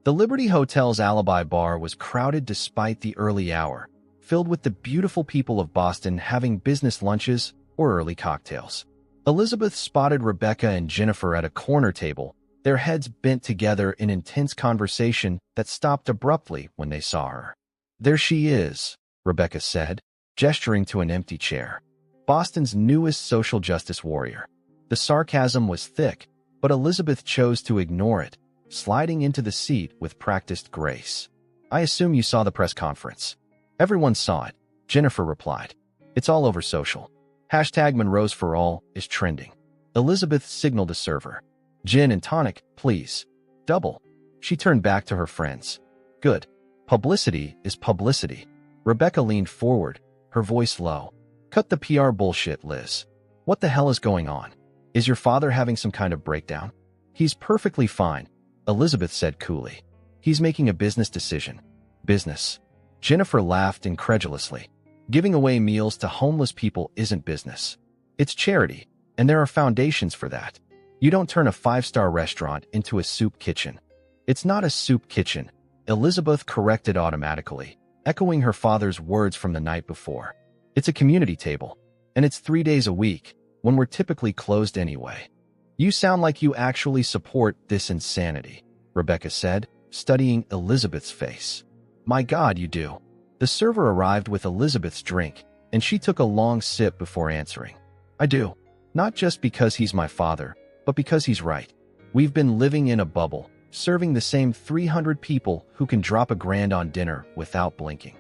The Liberty Hotel's Alibi Bar was crowded despite the early hour, filled with the beautiful people of Boston having business lunches or early cocktails. Elizabeth spotted Rebecca and Jennifer at a corner table, their heads bent together in intense conversation that stopped abruptly when they saw her. "There she is," Rebecca said, gesturing to an empty chair. Boston's newest social justice warrior. The sarcasm was thick, but Elizabeth chose to ignore it, sliding into the seat with practiced grace. "I assume you saw the press conference." "Everyone saw it," Jennifer replied. "It's all over social. #Monroe's for all is trending." Elizabeth signaled a server. "Gin and tonic, please." "Double." She turned back to her friends. "Good. Publicity is publicity." Rebecca leaned forward, her voice low. "Cut the PR bullshit, Liz. What the hell is going on? Is your father having some kind of breakdown?" "He's perfectly fine," Elizabeth said coolly. "He's making a business decision." "Business?" Jennifer laughed incredulously. "Giving away meals to homeless people isn't business. It's charity, and there are foundations for that. You don't turn a 5-star restaurant into a soup kitchen." "It's not a soup kitchen," Elizabeth corrected automatically, echoing her father's words from the night before. "It's a community table, and it's 3 days a week, when we're typically closed anyway." "You sound like you actually support this insanity," Rebecca said, studying Elizabeth's face. "My God, you do." The server arrived with Elizabeth's drink, and she took a long sip before answering. "I do. Not just because he's my father, but because he's right. We've been living in a bubble, serving the same 300 people who can drop $1,000 on dinner without blinking.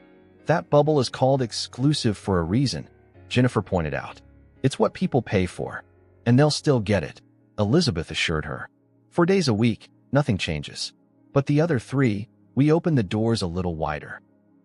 That bubble is called exclusive for a reason," Jennifer pointed out. It's what people pay for. And they'll still get it, Elizabeth assured her. 4 days a week, nothing changes. But the other 3, we open the doors a little wider.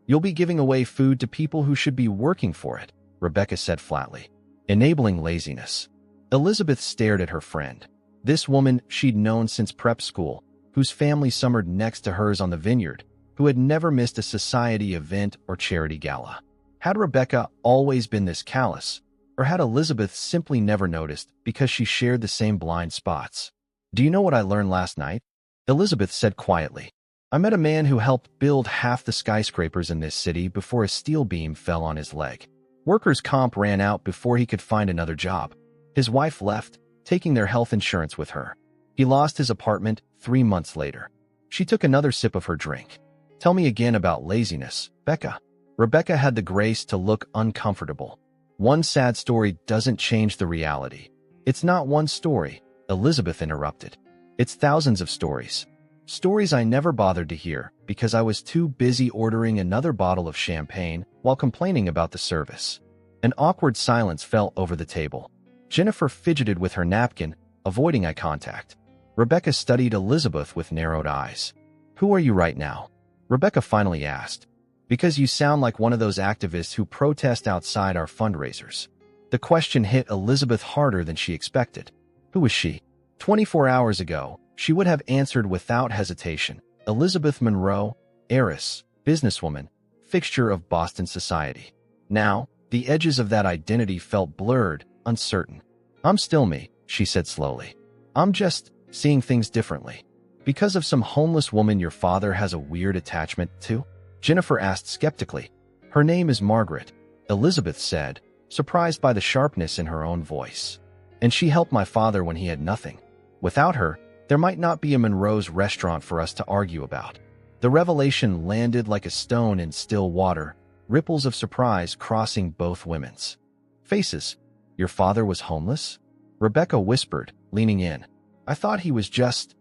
You'll be giving away food to people who should be working for it, Rebecca said flatly. Enabling laziness. Elizabeth stared at her friend. This woman she'd known since prep school, whose family summered next to hers on the vineyard, who had never missed a society event or charity gala. Had Rebecca always been this callous, or had Elizabeth simply never noticed because she shared the same blind spots? Do you know what I learned last night? Elizabeth said quietly. I met a man who helped build half the skyscrapers in this city before a steel beam fell on his leg. Workers' comp ran out before he could find another job. His wife left, taking their health insurance with her. He lost his apartment 3 months later. She took another sip of her drink. Tell me again about laziness, Becca. Rebecca had the grace to look uncomfortable. One sad story doesn't change the reality. It's not one story, Elizabeth interrupted. It's thousands of stories. Stories I never bothered to hear because I was too busy ordering another bottle of champagne while complaining about the service. An awkward silence fell over the table. Jennifer fidgeted with her napkin, avoiding eye contact. Rebecca studied Elizabeth with narrowed eyes. Who are you right now? Rebecca finally asked. Because you sound like one of those activists who protest outside our fundraisers. The question hit Elizabeth harder than she expected. Who was she? 24 hours ago, she would have answered without hesitation. Elizabeth Monroe, heiress, businesswoman, fixture of Boston society. Now, the edges of that identity felt blurred, uncertain. I'm still me, she said slowly. I'm just seeing things differently. Because of some homeless woman your father has a weird attachment to? Jennifer asked skeptically. Her name is Margaret, Elizabeth said, surprised by the sharpness in her own voice. And she helped my father when he had nothing. Without her, there might not be a Monroe's restaurant for us to argue about. The revelation landed like a stone in still water, ripples of surprise crossing both women's faces. Your father was homeless? Rebecca whispered, leaning in. I thought he was just,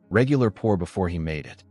regular poor before he made it.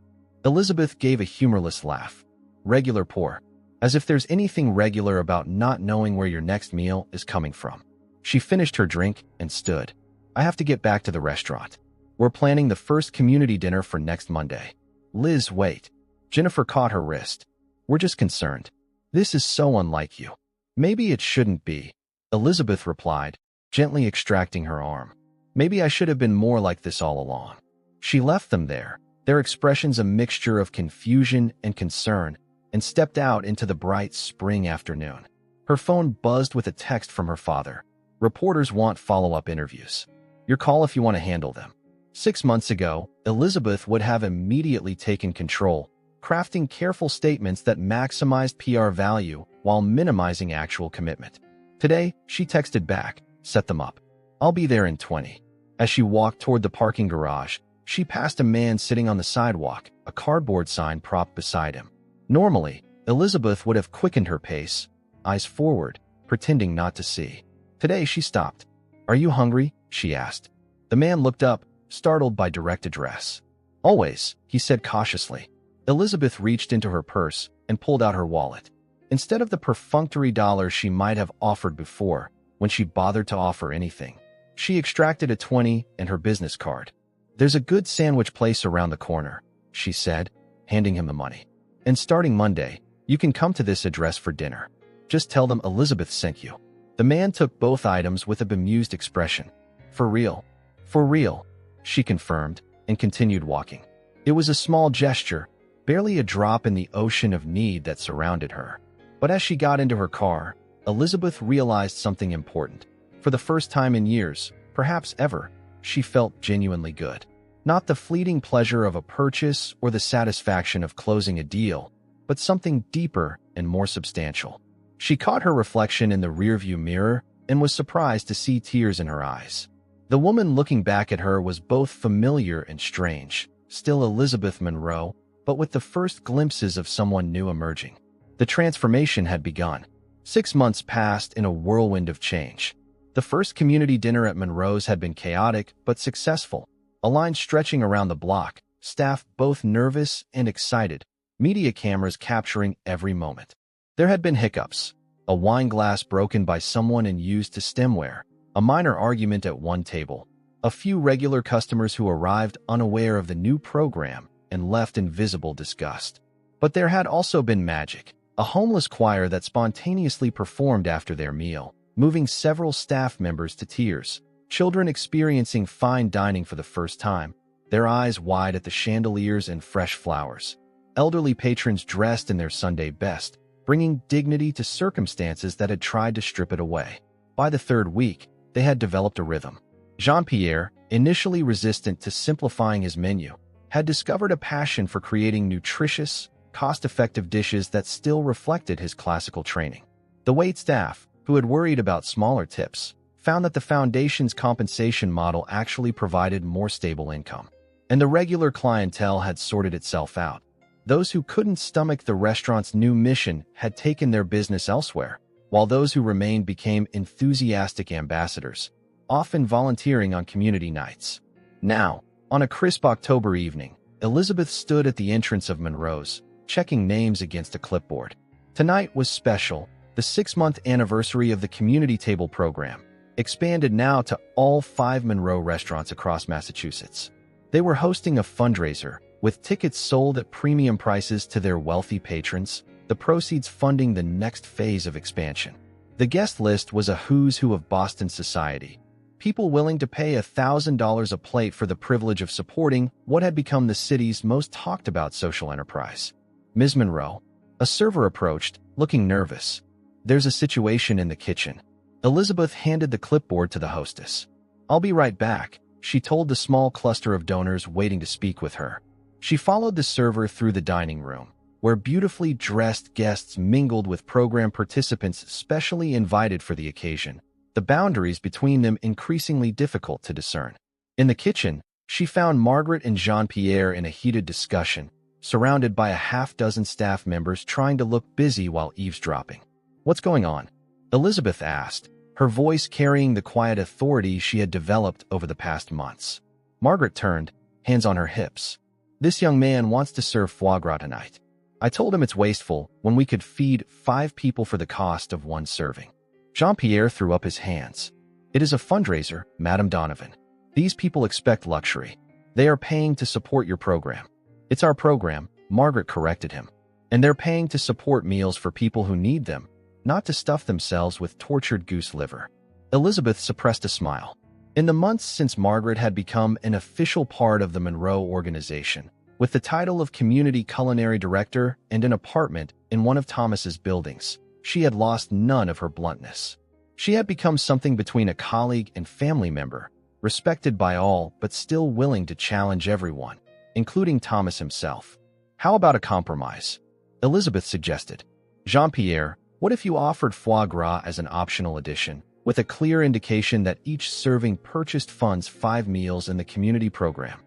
Elizabeth gave a humorless laugh. Regular poor. As if there's anything regular about not knowing where your next meal is coming from. She finished her drink and stood. I have to get back to the restaurant. We're planning the first community dinner for next Monday. Liz, wait. Jennifer caught her wrist. We're just concerned. This is so unlike you. Maybe it shouldn't be, Elizabeth replied, gently extracting her arm. Maybe I should have been more like this all along. She left them there, their expressions a mixture of confusion and concern, and stepped out into the bright spring afternoon. Her phone buzzed with a text from her father. Reporters want follow-up interviews. Your call if you want to handle them. 6 months ago, Elizabeth would have immediately taken control, crafting careful statements that maximized PR value while minimizing actual commitment. Today, she texted back, set them up. I'll be there in 20. As she walked toward the parking garage, she passed a man sitting on the sidewalk, a cardboard sign propped beside him. Normally, Elizabeth would have quickened her pace, eyes forward, pretending not to see. Today she stopped. Are you hungry? She asked. The man looked up, startled by direct address. Always, he said cautiously. Elizabeth reached into her purse and pulled out her wallet. Instead of the perfunctory dollar she might have offered before, when she bothered to offer anything, she extracted a 20 and her business card. There's a good sandwich place around the corner, she said, handing him the money. And starting Monday, you can come to this address for dinner. Just tell them Elizabeth sent you. The man took both items with a bemused expression. For real? For real, she confirmed, and continued walking. It was a small gesture, barely a drop in the ocean of need that surrounded her. But as she got into her car, Elizabeth realized something important. For the first time in years, perhaps ever, she felt genuinely good. Not the fleeting pleasure of a purchase or the satisfaction of closing a deal, but something deeper and more substantial. She caught her reflection in the rearview mirror and was surprised to see tears in her eyes. The woman looking back at her was both familiar and strange, still Elizabeth Monroe, but with the first glimpses of someone new emerging. The transformation had begun. 6 months passed in a whirlwind of change. The first community dinner at Monroe's had been chaotic but successful, a line stretching around the block, staff both nervous and excited, media cameras capturing every moment. There had been hiccups. a wine glass broken by someone and used to stemware, a minor argument at one table, a few regular customers who arrived unaware of the new program and left in visible disgust. But there had also been magic, a homeless choir that spontaneously performed after their meal, moving several staff members to tears, children experiencing fine dining for the first time, their eyes wide at the chandeliers and fresh flowers, elderly patrons dressed in their Sunday best, bringing dignity to circumstances that had tried to strip it away. By the third week, they had developed a rhythm. Jean-Pierre, initially resistant to simplifying his menu, had discovered a passion for creating nutritious, cost-effective dishes that still reflected his classical training. The waitstaff, who had worried about smaller tips, found that the foundation's compensation model actually provided more stable income. And the regular clientele had sorted itself out. Those who couldn't stomach the restaurant's new mission had taken their business elsewhere, while those who remained became enthusiastic ambassadors, often volunteering on community nights. Now, on a crisp October evening, Elizabeth stood at the entrance of Monroe's, checking names against a clipboard. Tonight was special, the 6-month anniversary of the community table program, expanded now to all 5 Monroe restaurants across Massachusetts. They were hosting a fundraiser, with tickets sold at premium prices to their wealthy patrons, the proceeds funding the next phase of expansion. The guest list was a who's who of Boston society, people willing to pay $1,000 a plate for the privilege of supporting what had become the city's most talked-about social enterprise. Ms. Monroe, a server approached, looking nervous. "There's a situation in the kitchen." Elizabeth handed the clipboard to the hostess. "I'll be right back," she told the small cluster of donors waiting to speak with her. She followed the server through the dining room, where beautifully dressed guests mingled with program participants specially invited for the occasion, the boundaries between them increasingly difficult to discern. In the kitchen, she found Margaret and Jean-Pierre in a heated discussion, surrounded by a half-dozen staff members trying to look busy while eavesdropping. "What's going on?" Elizabeth asked, her voice carrying the quiet authority she had developed over the past months. Margaret turned, hands on her hips. "This young man wants to serve foie gras tonight. I told him it's wasteful when we could feed 5 people for the cost of 1 serving." Jean-Pierre threw up his hands. "It is a fundraiser, Madame Donovan. These people expect luxury. They are paying to support your program." "It's our program," Margaret corrected him. "And they're paying to support meals for people who need them, not to stuff themselves with tortured goose liver." Elizabeth suppressed a smile. In the months since Margaret had become an official part of the Monroe organization, with the title of Community Culinary Director and an apartment in one of Thomas's buildings, she had lost none of her bluntness. She had become something between a colleague and family member, respected by all but still willing to challenge everyone, including Thomas himself. "How about a compromise?" Elizabeth suggested. "Jean-Pierre, what if you offered foie gras as an optional addition, with a clear indication that each serving purchased funds 5 meals in the community program?"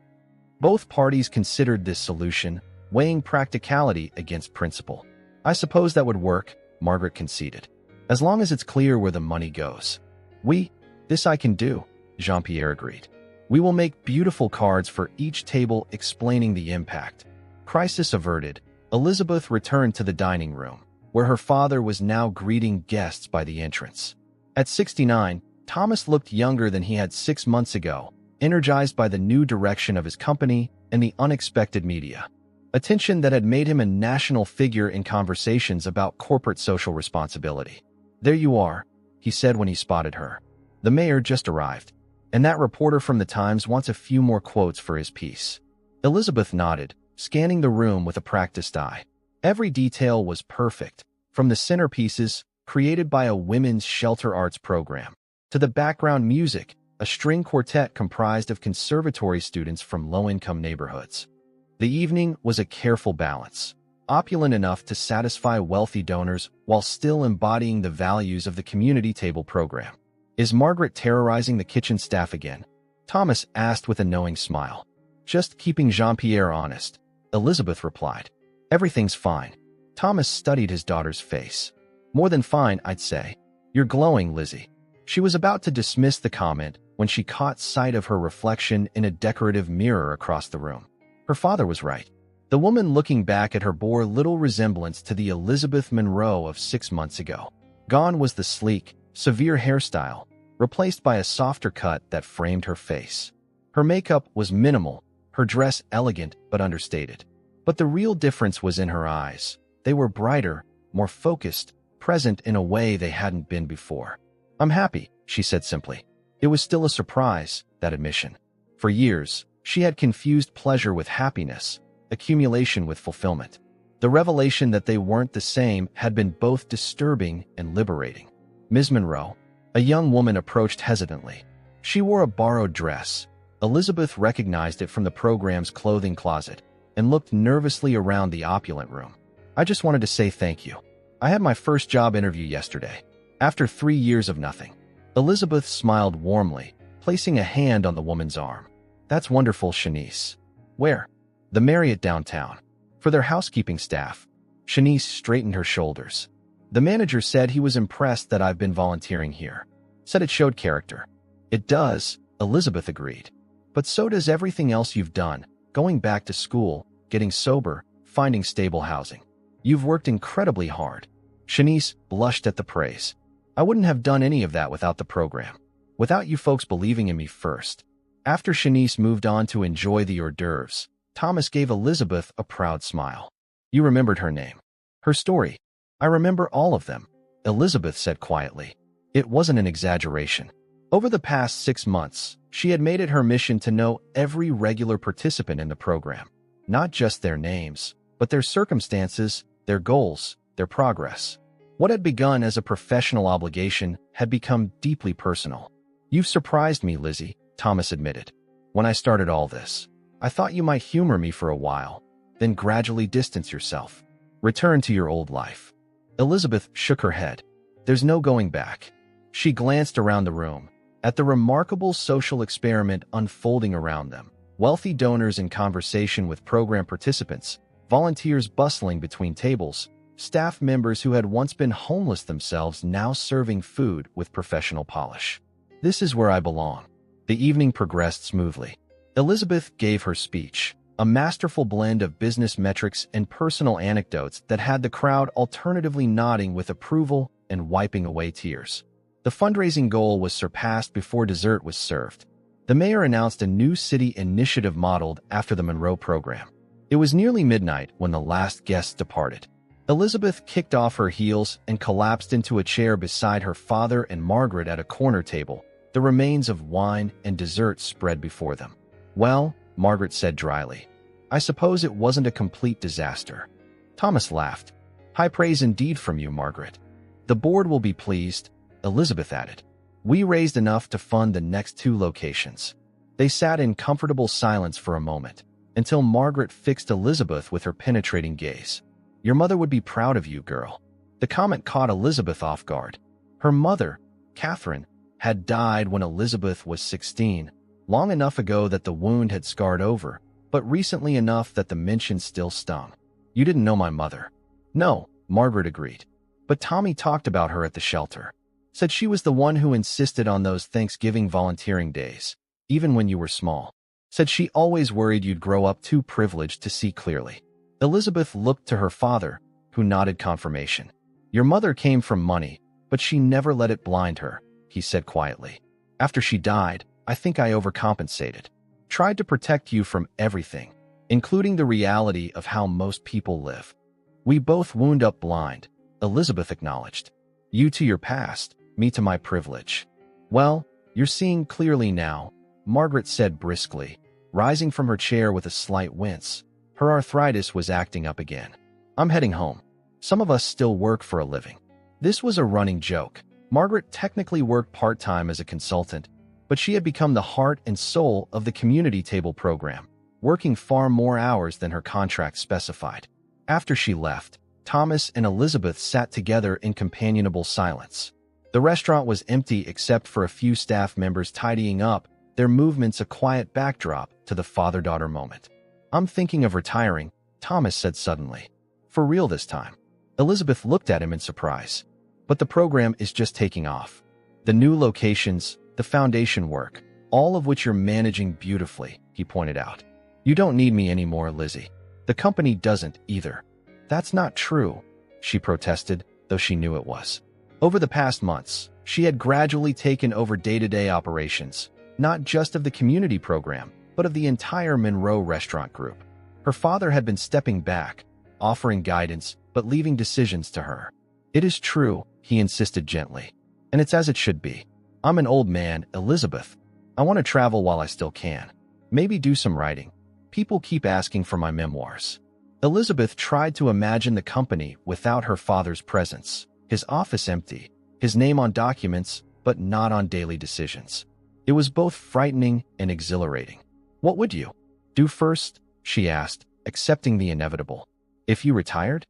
Both parties considered this solution, weighing practicality against principle. "I suppose that would work," Margaret conceded, "as long as it's clear where the money goes." This I can do," Jean-Pierre agreed. "We will make beautiful cards for each table explaining the impact." Crisis averted, Elizabeth returned to the dining room, where her father was now greeting guests by the entrance. At 69, Thomas looked younger than he had 6 months ago, energized by the new direction of his company and the unexpected media attention that had made him a national figure in conversations about corporate social responsibility. "There you are," he said when he spotted her. "The mayor just arrived, and that reporter from the Times wants a few more quotes for his piece." Elizabeth nodded, scanning the room with a practiced eye. Every detail was perfect, from the centerpieces, created by a women's shelter arts program, to the background music, a string quartet comprised of conservatory students from low-income neighborhoods. The evening was a careful balance, opulent enough to satisfy wealthy donors while still embodying the values of the community table program. "Is Margaret terrorizing the kitchen staff again?" Thomas asked with a knowing smile. "Just keeping Jean-Pierre honest," Elizabeth replied. "Everything's fine." Thomas studied his daughter's face. "More than fine, I'd say. You're glowing, Lizzie." She was about to dismiss the comment when she caught sight of her reflection in a decorative mirror across the room. Her father was right. The woman looking back at her bore little resemblance to the Elizabeth Monroe of 6 months ago. Gone was the sleek, severe hairstyle, replaced by a softer cut that framed her face. Her makeup was minimal, her dress elegant but understated. But the real difference was in her eyes. They were brighter, more focused, present in a way they hadn't been before. "I'm happy," she said simply. It was still a surprise, that admission. For years, she had confused pleasure with happiness, accumulation with fulfillment. The revelation that they weren't the same had been both disturbing and liberating. Ms. Monroe, a young woman, approached hesitantly. She wore a borrowed dress. Elizabeth recognized it from the program's clothing closet and looked nervously around the opulent room. "I just wanted to say thank you. I had my first job interview yesterday, after 3 years of nothing." Elizabeth smiled warmly, placing a hand on the woman's arm. "That's wonderful, Shanice." "Where?" "The Marriott downtown. For their housekeeping staff." Shanice straightened her shoulders. "The manager said he was impressed that I've been volunteering here. Said it showed character." "It does," Elizabeth agreed. "But so does everything else you've done, going back to school, getting sober, finding stable housing. You've worked incredibly hard." Shanice blushed at the praise. "I wouldn't have done any of that without the program. Without you folks believing in me first." After Shanice moved on to enjoy the hors d'oeuvres, Thomas gave Elizabeth a proud smile. "You remembered her name. Her story." "I remember all of them," Elizabeth said quietly. It wasn't an exaggeration. Over the past 6 months, she had made it her mission to know every regular participant in the program. Not just their names, but their circumstances, their goals, their progress. What had begun as a professional obligation had become deeply personal. "You've surprised me, Lizzie," Thomas admitted. "When I started all this, I thought you might humor me for a while, then gradually distance yourself. Return to your old life." Elizabeth shook her head. "There's no going back." She glanced around the room, at the remarkable social experiment unfolding around them. Wealthy donors in conversation with program participants, volunteers bustling between tables, staff members who had once been homeless themselves now serving food with professional polish. "This is where I belong." The evening progressed smoothly. Elizabeth gave her speech, a masterful blend of business metrics and personal anecdotes that had the crowd alternatively nodding with approval and wiping away tears. The fundraising goal was surpassed before dessert was served. The mayor announced a new city initiative modeled after the Monroe program. It was nearly midnight when the last guests departed. Elizabeth kicked off her heels and collapsed into a chair beside her father and Margaret at a corner table, the remains of wine and dessert spread before them. "Well," Margaret said dryly, "I suppose it wasn't a complete disaster." Thomas laughed. "High praise indeed from you, Margaret." "The board will be pleased," Elizabeth added. "We raised enough to fund the next 2 locations." They sat in comfortable silence for a moment, until Margaret fixed Elizabeth with her penetrating gaze. "Your mother would be proud of you, girl." The comment caught Elizabeth off guard. Her mother, Catherine, had died when Elizabeth was 16, long enough ago that the wound had scarred over, but recently enough that the mention still stung. "You didn't know my mother." "No," Margaret agreed. "But Tommy talked about her at the shelter. Said she was the one who insisted on those Thanksgiving volunteering days, even when you were small. Said she always worried you'd grow up too privileged to see clearly." Elizabeth looked to her father, who nodded confirmation. "Your mother came from money, but she never let it blind her," he said quietly. "After she died, I think I overcompensated. Tried to protect you from everything, including the reality of how most people live." "We both wound up blind," Elizabeth acknowledged. "You to your past, me to my privilege." "Well, you're seeing clearly now," Margaret said briskly, rising from her chair with a slight wince. Her arthritis was acting up again. "I'm heading home. Some of us still work for a living." This was a running joke. Margaret technically worked part-time as a consultant, but she had become the heart and soul of the community table program, working far more hours than her contract specified. After she left, Thomas and Elizabeth sat together in companionable silence. The restaurant was empty except for a few staff members tidying up, their movements a quiet backdrop to the father-daughter moment. "I'm thinking of retiring," Thomas said suddenly. "For real this time." Elizabeth looked at him in surprise. "But the program is just taking off. The new locations, the foundation work, all of which you're managing beautifully," he pointed out. "You don't need me anymore, Lizzie. The company doesn't either." "That's not true," she protested, though she knew it was. Over the past months, she had gradually taken over day-to-day operations, not just of the community program, but of the entire Monroe restaurant group. Her father had been stepping back, offering guidance, but leaving decisions to her. "It is true," he insisted gently, "and it's as it should be. I'm an old man, Elizabeth. I want to travel while I still can. Maybe do some writing. People keep asking for my memoirs." Elizabeth tried to imagine the company without her father's presence, his office empty, his name on documents, but not on daily decisions. It was both frightening and exhilarating. "What would you do first?" she asked, accepting the inevitable. "If you retired?"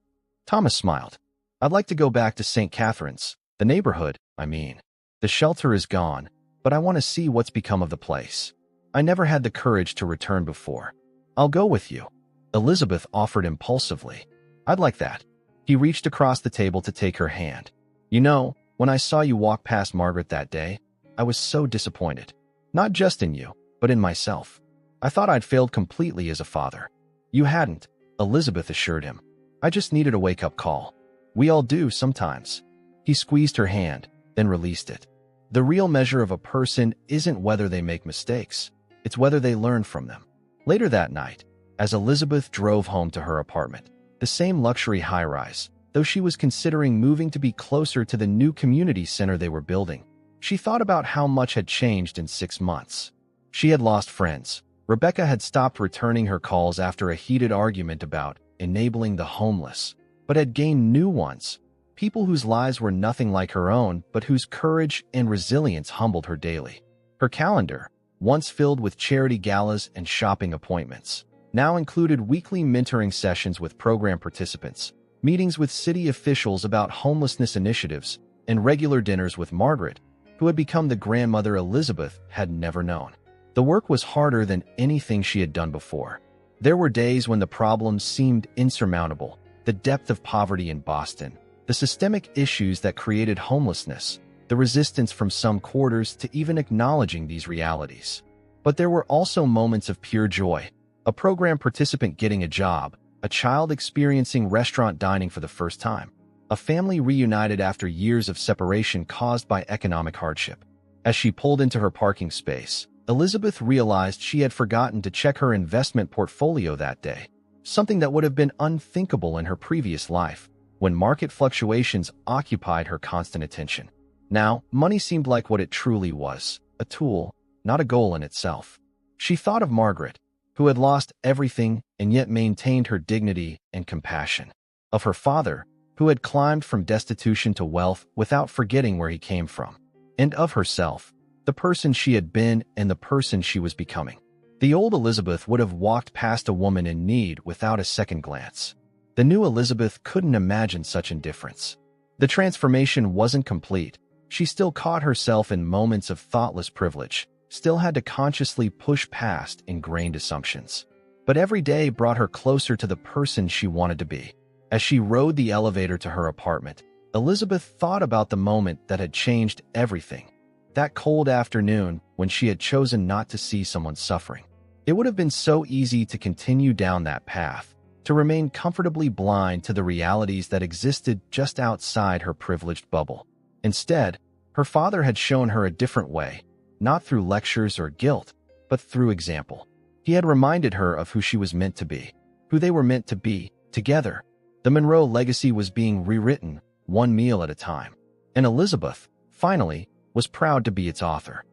Thomas smiled. "I'd like to go back to St. Catherine's, the neighborhood, I mean. The shelter is gone, but I want to see what's become of the place. I never had the courage to return before." "I'll go with you," Elizabeth offered impulsively. "I'd like that." He reached across the table to take her hand. "You know, when I saw you walk past Margaret that day, I was so disappointed. Not just in you, but in myself. I thought I'd failed completely as a father." "You hadn't," Elizabeth assured him. "I just needed a wake-up call. We all do sometimes." He squeezed her hand, then released it. The real measure of a person isn't whether they make mistakes, it's whether they learn from them. Later that night, as Elizabeth drove home to her apartment, the same luxury high-rise, though she was considering moving to be closer to the new community center they were building, she thought about how much had changed in 6 months. She had lost friends. Rebecca had stopped returning her calls after a heated argument about enabling the homeless, but had gained new ones, people whose lives were nothing like her own, but whose courage and resilience humbled her daily. Her calendar, once filled with charity galas and shopping appointments, now included weekly mentoring sessions with program participants, meetings with city officials about homelessness initiatives, and regular dinners with Margaret, who had become the grandmother Elizabeth had never known. The work was harder than anything she had done before. There were days when the problems seemed insurmountable: the depth of poverty in Boston, the systemic issues that created homelessness, the resistance from some quarters to even acknowledging these realities. But there were also moments of pure joy: a program participant getting a job, a child experiencing restaurant dining for the first time, a family reunited after years of separation caused by economic hardship. As she pulled into her parking space, Elizabeth realized she had forgotten to check her investment portfolio that day, something that would have been unthinkable in her previous life, when market fluctuations occupied her constant attention. Now, money seemed like what it truly was: a tool, not a goal in itself. She thought of Margaret, who had lost everything and yet maintained her dignity and compassion. Of her father, who had climbed from destitution to wealth without forgetting where he came from. And of herself, the person she had been and the person she was becoming. The old Elizabeth would have walked past a woman in need without a second glance. The new Elizabeth couldn't imagine such indifference. The transformation wasn't complete. She still caught herself in moments of thoughtless privilege, still had to consciously push past ingrained assumptions. But every day brought her closer to the person she wanted to be. As she rode the elevator to her apartment, Elizabeth thought about the moment that had changed everything. That cold afternoon when she had chosen not to see someone suffering. It would have been so easy to continue down that path, to remain comfortably blind to the realities that existed just outside her privileged bubble. Instead, her father had shown her a different way, not through lectures or guilt, but through example. He had reminded her of who she was meant to be, who they were meant to be, together. The Monroe legacy was being rewritten, one meal at a time. And Elizabeth, finally, was proud to be its author.